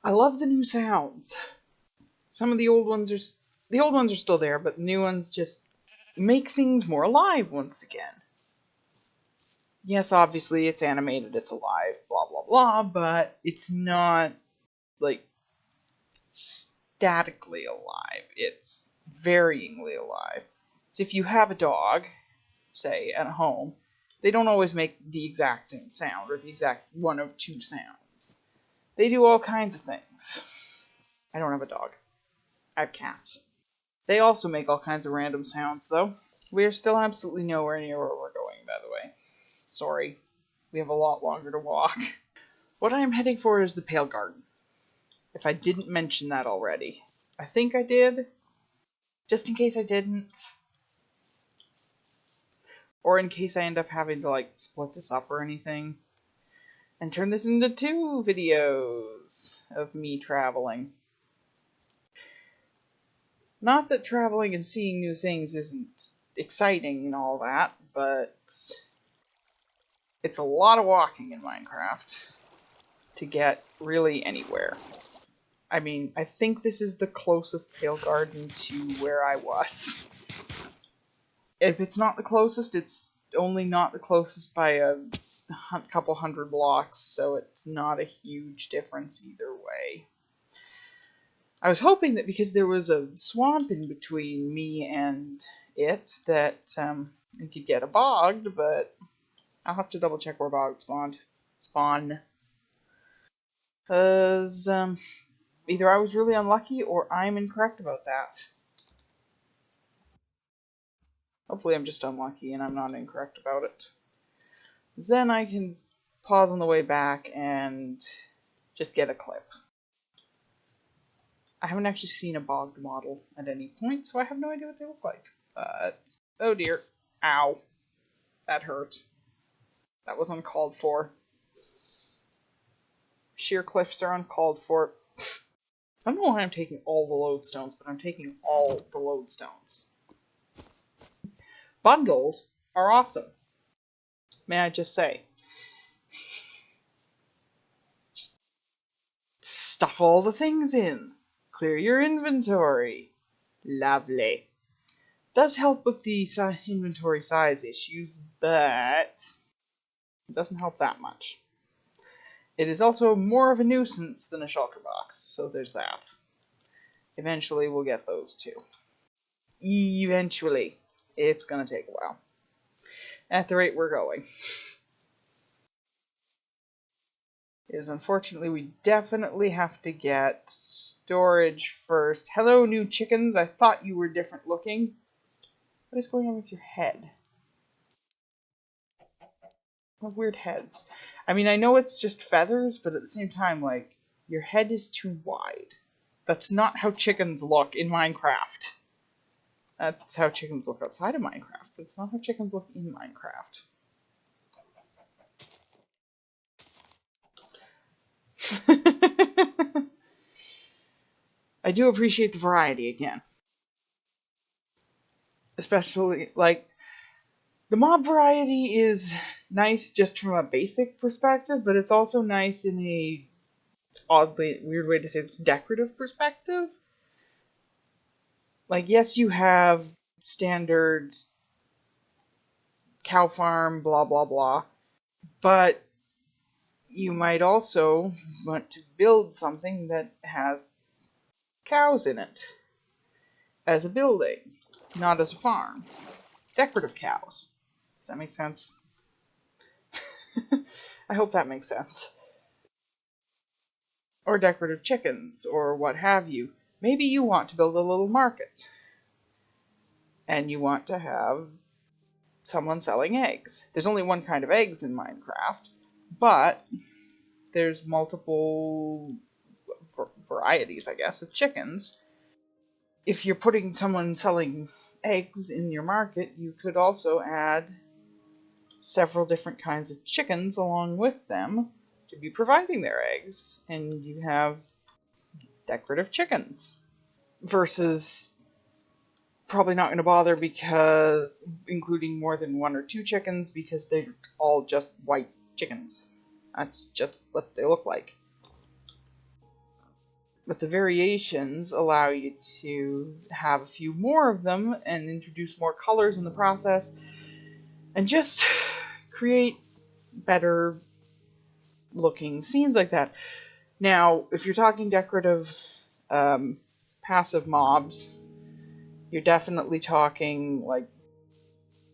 A: I love the new sounds. Some of the old ones are still there, but the new ones just make things more alive once again. Yes, obviously it's animated, it's alive, blah blah blah, but it's not like statically alive. It's varyingly alive. So if you have a dog, say, at home, they don't always make the exact same sound or the exact one of two sounds. They do all kinds of things. I don't have a dog. I have cats. They also make all kinds of random sounds, though. We are still absolutely nowhere near where we're going, by the way. Sorry. We have a lot longer to walk. What I am heading for is the Pale Garden. If I didn't mention that already. I think I did. Just in case I didn't. Or in case I end up having to, like, split this up or anything. And turn this into 2 videos of me traveling. Not that traveling and seeing new things isn't exciting and all that, but it's a lot of walking in Minecraft to get really anywhere. I mean, I think this is the closest Pale Garden to where I was. If it's not the closest, it's only not the closest by a couple hundred blocks, so it's not a huge difference either way. I was hoping that because there was a swamp in between me and it, that we could get a bogged, but I'll have to double check where bogged spawn. Because either I was really unlucky or I'm incorrect about that. Hopefully I'm just unlucky and I'm not incorrect about it. Then I can pause on the way back and just get a clip. I haven't actually seen a bogged model at any point, so I have no idea what they look like. But, oh dear. Ow. That hurt. That was uncalled for. Sheer cliffs are uncalled for. I don't know why I'm taking all the lodestones, but I'm taking all the lodestones. Bundles are awesome. May I just say. Stuff all the things in. Clear your inventory. Lovely. Does help with the inventory size issues, but it doesn't help that much. It is also more of a nuisance than a shulker box, so there's that. Eventually we'll get those too. Eventually. It's gonna take a while. At the rate we're going. Is unfortunately we definitely have to get storage first. Hello, new chickens. I thought you were different looking. What is going on with your head? What weird heads. I mean, I know it's just feathers, but at the same time, like, your head is too wide. That's not how chickens look in Minecraft. That's how chickens look outside of Minecraft, but it's not how chickens look in Minecraft. I do appreciate the variety again. Especially, like, the mob variety is nice just from a basic perspective, but it's also nice in a oddly weird way to say it's decorative perspective. Like, yes, you have standard cow farm, blah blah blah, but you might also want to build something that has cows in it as a building, not as a farm. Decorative cows. Does that make sense? I hope that makes sense. Or decorative chickens, or what have you. Maybe you want to build a little market. And you want to have someone selling eggs. There's only one kind of eggs in Minecraft, but there's multiple varieties, I guess, of chickens. If you're putting someone selling eggs in your market, you could also add several different kinds of chickens along with them to be providing their eggs, and you have decorative chickens. Versus probably not going to bother because including more than one or two chickens because they're all just white chickens. That's just what they look like. But the variations allow you to have a few more of them and introduce more colors in the process and just create better looking scenes like that. Now, if you're talking decorative passive mobs, you're definitely talking like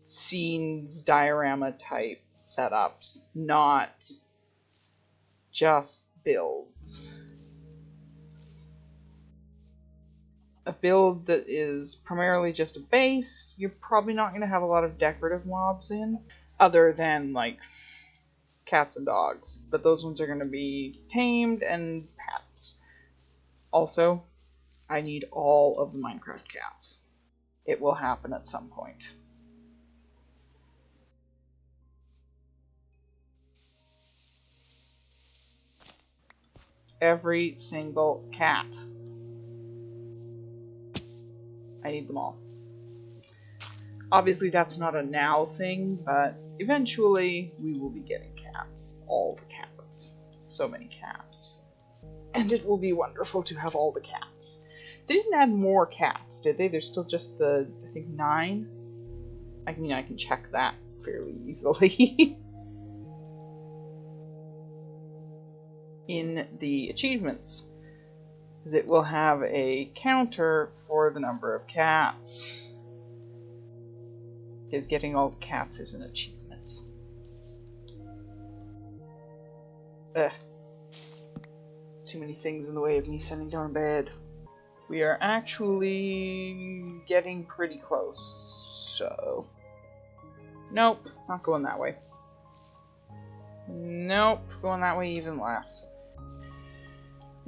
A: scenes, diorama type setups, not just builds. A build that is primarily just a base, you're probably not going to have a lot of decorative mobs in, other than like cats and dogs, but those ones are going to be tamed and pets. Also, I need all of the Minecraft cats. It will happen at some point. Every single cat. I need them all. Obviously, that's not a now thing, but eventually we will be getting cats. All the cats. So many cats. And it will be wonderful to have all the cats. They didn't add more cats, did they? There's still just the, I think, 9. I mean, I can check that fairly easily. In the achievements. Because it will have a counter for the number of cats. Because getting all the cats is an achievement. Ugh. There's too many things in the way of me sitting down in bed. We are actually getting pretty close, so... Nope, not going that way. Nope, going that way even less.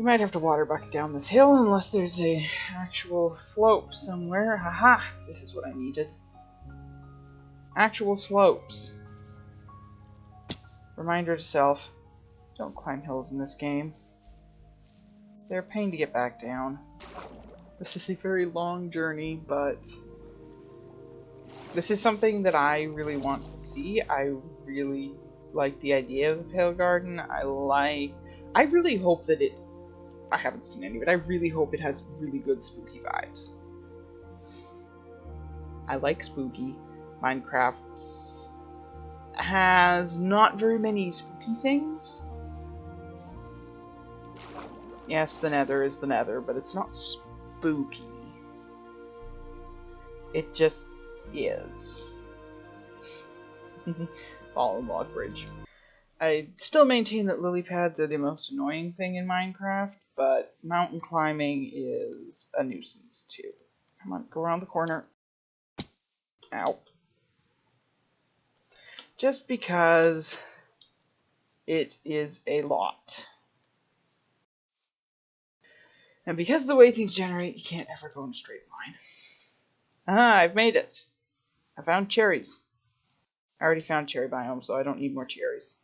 A: You might have to water bucket down this hill unless there's a actual slope somewhere. Haha! This is what I needed. Actual slopes. Reminder to self, don't climb hills in this game. They're a pain to get back down. This is a very long journey, but this is something that I really want to see. I really like the idea of the Pale Garden. I really hope that I haven't seen any, but I really hope it has really good spooky vibes. I like spooky. Minecraft has not very many spooky things. Yes, the Nether is the Nether, but it's not spooky. It just is. Fallen log bridge. I still maintain that lily pads are the most annoying thing in Minecraft, but mountain climbing is a nuisance too. Come on, go around the corner. Ow. Just because it is a lot. And because of the way things generate, you can't ever go in a straight line. Ah, I've made it. I found cherries. I already found cherry biome, so I don't need more cherries.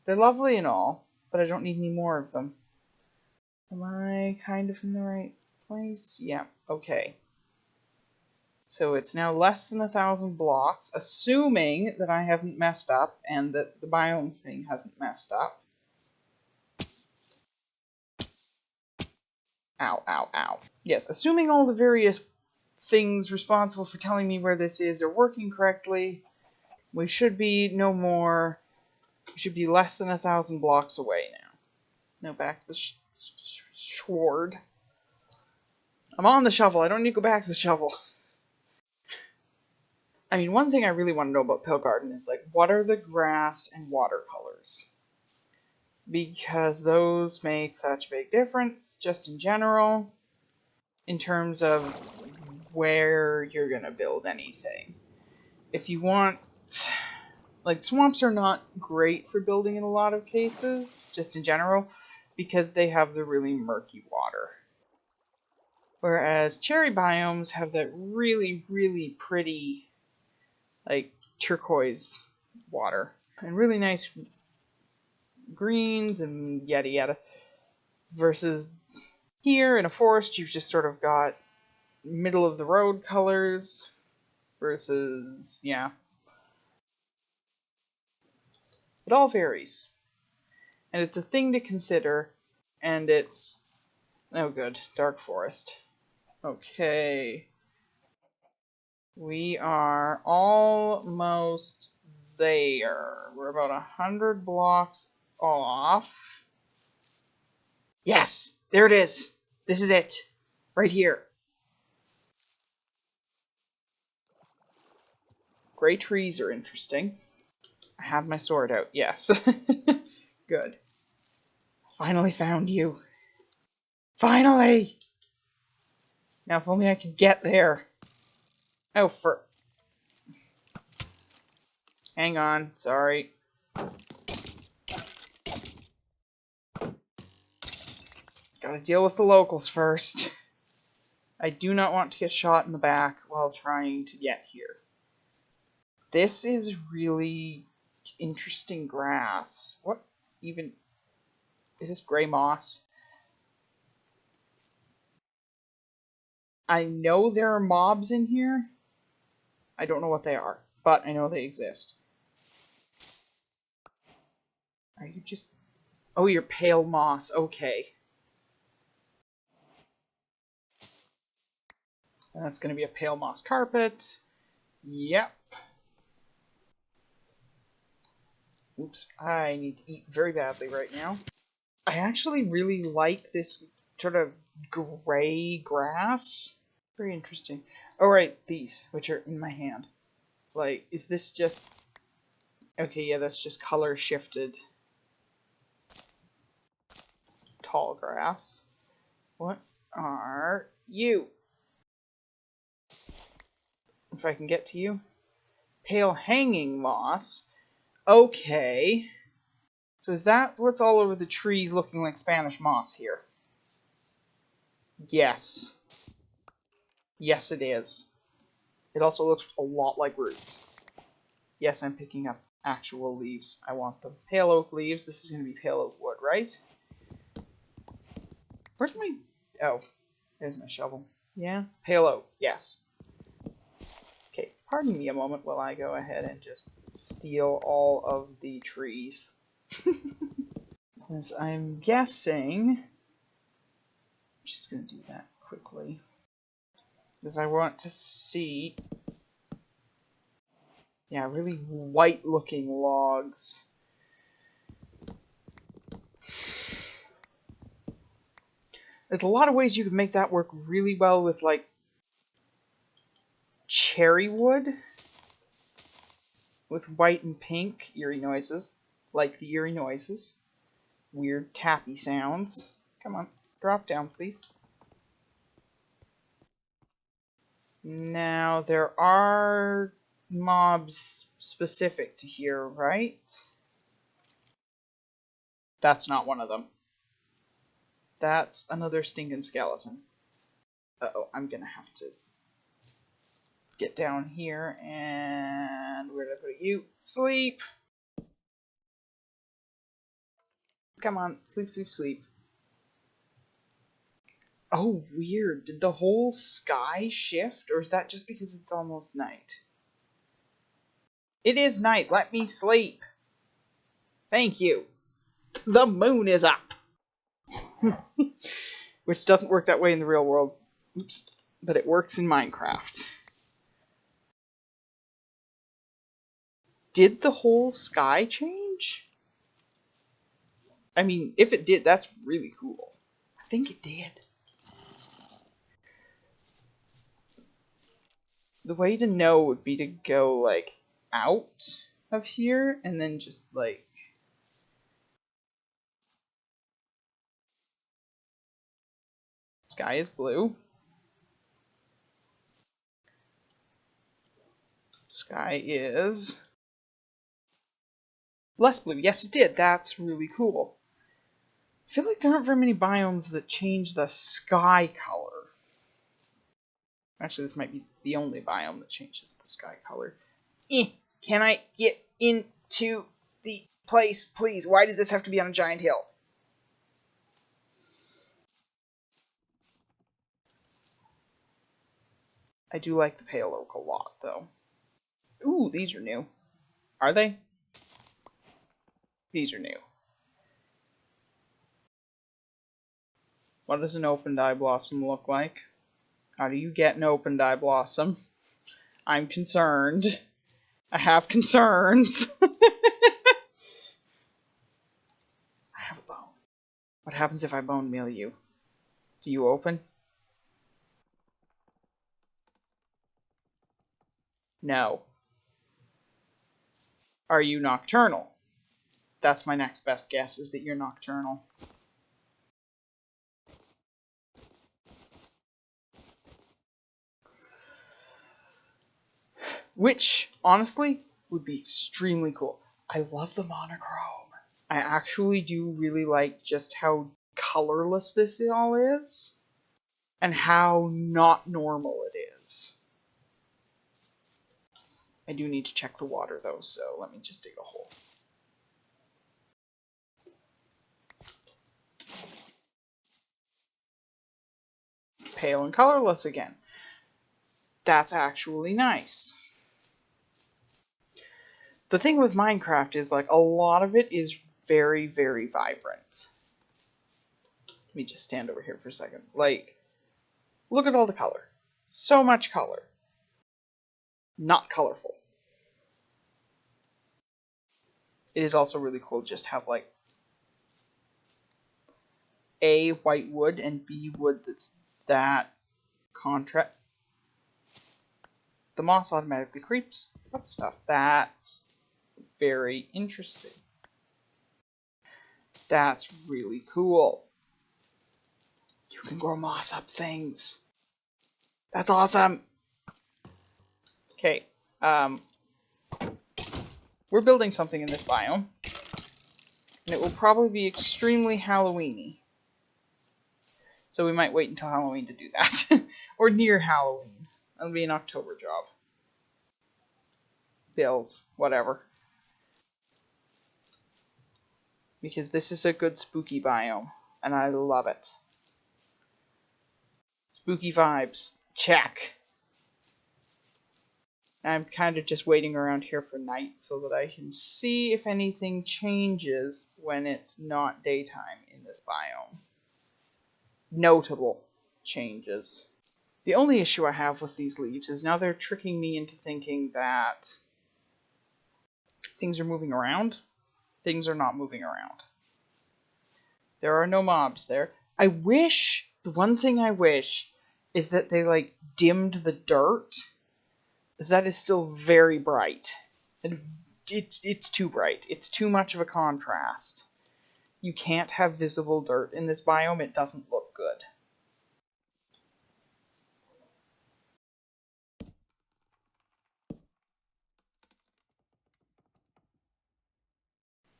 A: They're lovely and all, but I don't need any more of them. Am I kind of in the right place? Yeah, okay. So it's now less than 1,000 blocks, assuming that I haven't messed up and that the biome thing hasn't messed up. Ow, ow, ow. Yes, assuming all the various things responsible for telling me where this is are working correctly, we should be no more... We should be less than 1,000 blocks away now. Now back to the sword. I'm on the shovel. I don't need to go back to the shovel. I mean, one thing I really want to know about Pale Garden is, like, what are the grass and watercolors? Because those make such a big difference, just in general, in terms of where you're going to build anything. If you want... Like, swamps are not great for building in a lot of cases, just in general, because they have the really murky water. Whereas cherry biomes have that really, really pretty, like, turquoise water. And really nice greens and yada yada. Versus here in a forest, you've just sort of got middle of the road colors. Versus, yeah. It all varies. And it's a thing to consider. And it's... Oh good, dark forest. Okay. We are almost there. We're about 100 blocks off. Yes! There it is! This is it. Right here. Gray trees are interesting. I have my sword out, yes. Good. Finally found you. Finally! Now if only I could get there. Oh, Hang on, sorry. Gotta deal with the locals first. I do not want to get shot in the back while trying to get here. This is really interesting grass. What even... Is this gray moss? I know there are mobs in here. I don't know what they are, but I know they exist. Are you just... Oh, you're pale moss. Okay. That's going to be a pale moss carpet. Yep. Oops, I need to eat very badly right now. I actually really like this sort of gray grass. Very interesting. Oh, right, these, which are in my hand. Like, is this just... Okay, yeah, that's just color shifted. Tall grass. What are you? If I can get to you. Pale hanging moss. Okay. So is that what's all over the trees looking like Spanish moss here? Yes. Yes, it is. It also looks a lot like roots. Yes, I'm picking up actual leaves. I want them. Pale oak leaves. This is going to be pale oak wood, right? Where's my... Oh, there's my shovel. Yeah, pale oak. Yes. Okay, pardon me a moment while I go ahead and just steal all of the trees. Because I'm guessing... I'm just going to do that quickly. Because I want to see... Yeah, really white-looking logs. There's a lot of ways you could make that work really well with, like, cherry wood. With white and pink eerie noises. Like the eerie noises. Weird tappy sounds. Come on, drop down, please. Now, there are mobs specific to here, right? That's not one of them. That's another stinking skeleton. Uh-oh, I'm gonna have to get down here and... Where did I put you? Sleep! Come on, sleep, sleep, sleep. Oh, weird. Did the whole sky shift? Or is that just because it's almost night? It is night. Let me sleep. Thank you. The moon is up. Which doesn't work that way in the real world. Oops. But it works in Minecraft. Did the whole sky change? I mean, if it did, that's really cool. I think it did. The way to know would be to go, like, out of here and then just, like... Sky is blue. Sky is... less blue. Yes, it did. That's really cool. I feel like there aren't very many biomes that change the sky color. Actually, this might be the only biome that changes the sky color. Can I get into the place, please? Why did this have to be on a giant hill? I do like the pale oak a lot, though. Ooh, these are new. Are they? These are new. What does an open dye blossom look like? How do you get an open dye blossom? I'm concerned. I have concerns. I have a bone. What happens if I bone meal you? Do you open? No. Are you nocturnal? That's my next best guess, is that you're nocturnal. Which, honestly, would be extremely cool. I love the monochrome. I actually do really like just how colorless this all is. And how not normal it is. I do need to check the water, though, so let me just dig a hole. Pale and colorless again. That's actually nice. The thing with Minecraft is, like, a lot of it is very, very vibrant. Let me just stand over here for a second. Like, look at all the color. So much color. Not colorful. It is also really cool just have, like, A, white wood, and B, wood that's that contrast. The moss automatically creeps up stuff. That's very interesting. That's really cool. You can grow moss up things. That's awesome. Okay, we're building something in this biome, and it will probably be extremely Halloween-y. So we might wait until Halloween to do that. Or near Halloween. That'll be an October job. Build, whatever. Because this is a good spooky biome, and I love it. Spooky vibes. Check. I'm kind of just waiting around here for night so that I can see if anything changes when it's not daytime in this biome. Notable changes. The only issue I have with these leaves is now they're tricking me into thinking that things are moving around. Things are not moving around. There are no mobs there. The one thing I wish is that they like dimmed the dirt, as that is still very bright. And it's too bright. It's too much of a contrast. You can't have visible dirt in this biome. It doesn't look good.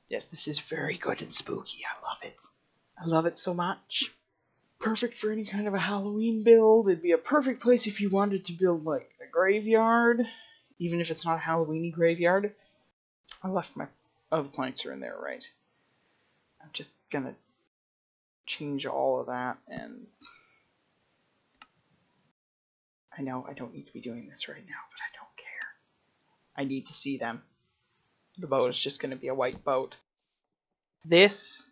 A: Yes, this is very good and spooky. I love it. I love it so much. Perfect for any kind of a Halloween build. It'd be a perfect place if you wanted to build like a graveyard, even if it's not a Halloween-y graveyard. I left my other planks are in there, right? I'm just gonna change all of that, and I know I don't need to be doing this right now, but I don't care. I need to see them. The boat is just gonna be a white boat. This,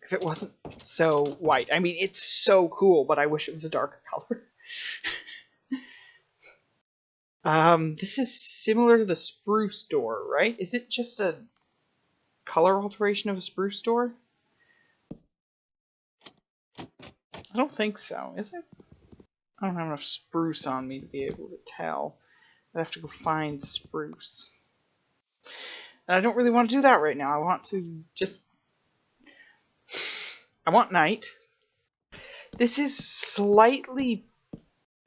A: if it wasn't so white, I mean, it's so cool, but I wish it was a darker color. This is similar to the spruce door, right? Is it just a color alteration of a spruce door? I don't think so, is it? I don't have enough spruce on me to be able to tell. I have to go find spruce. And I don't really want to do that right now. I want to just... I want night. This is slightly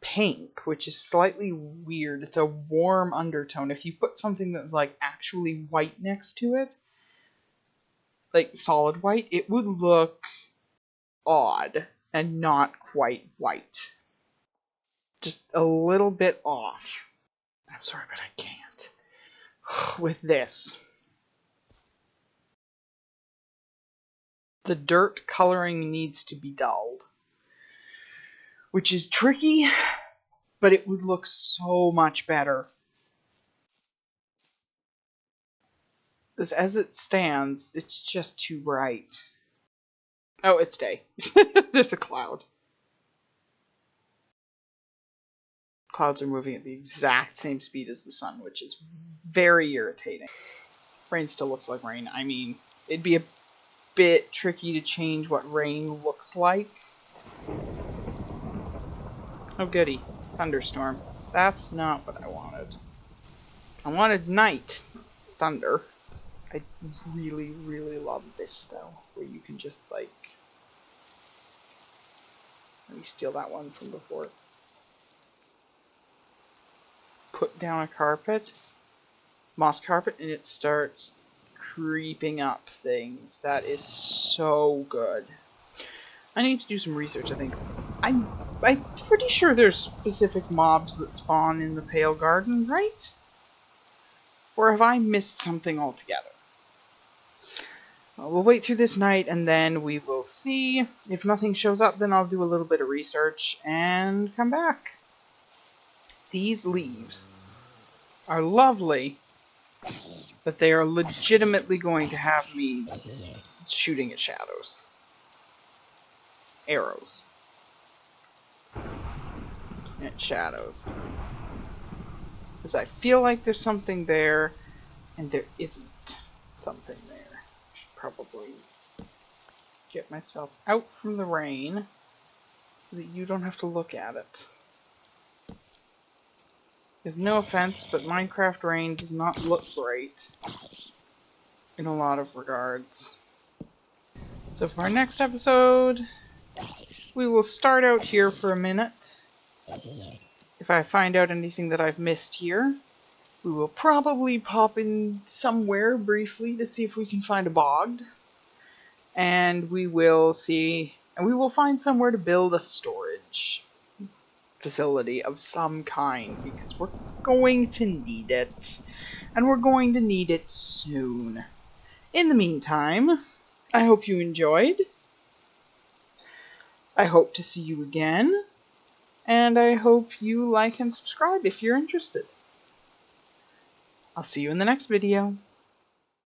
A: pink, which is slightly weird. It's a warm undertone. If you put something that's like actually white next to it, like solid white, it would look odd and not quite white. Just a little bit off. I'm sorry, but I can't. With this. The dirt coloring needs to be dulled. Which is tricky, but it would look so much better. Because as it stands, it's just too bright. Oh, it's day. There's a cloud. Clouds are moving at the exact same speed as the sun, which is very irritating. Rain still looks like rain. I mean, it'd be a bit tricky to change what rain looks like. Oh goody, thunderstorm. That's not what I wanted. I wanted night, thunder. I really, really love this though, where you can just like... Let me steal that one from before. Put down a carpet, moss carpet, and it starts creeping up things. That is so good. I need to do some research, I think. I'm pretty sure there's specific mobs that spawn in the Pale Garden, right? Or have I missed something altogether? We'll wait through this night, and then we will see. If nothing shows up, then I'll do a little bit of research and come back. These leaves are lovely, but they are legitimately going to have me shooting at shadows. Arrows. At shadows. Because I feel like there's something there, and there isn't something there. I should probably get myself out from the rain so that you don't have to look at it. With no offense, but Minecraft rain does not look great in a lot of regards. So for our next episode, we will start out here for a minute. If I find out anything that I've missed here, we will probably pop in somewhere briefly to see if we can find a bog. And we will see And we will find somewhere to build a storage facility of some kind, because we're going to need it. And we're going to need it soon. In the meantime, I hope you enjoyed. I hope to see you again. And I hope you like and subscribe if you're interested. I'll see you in the next video.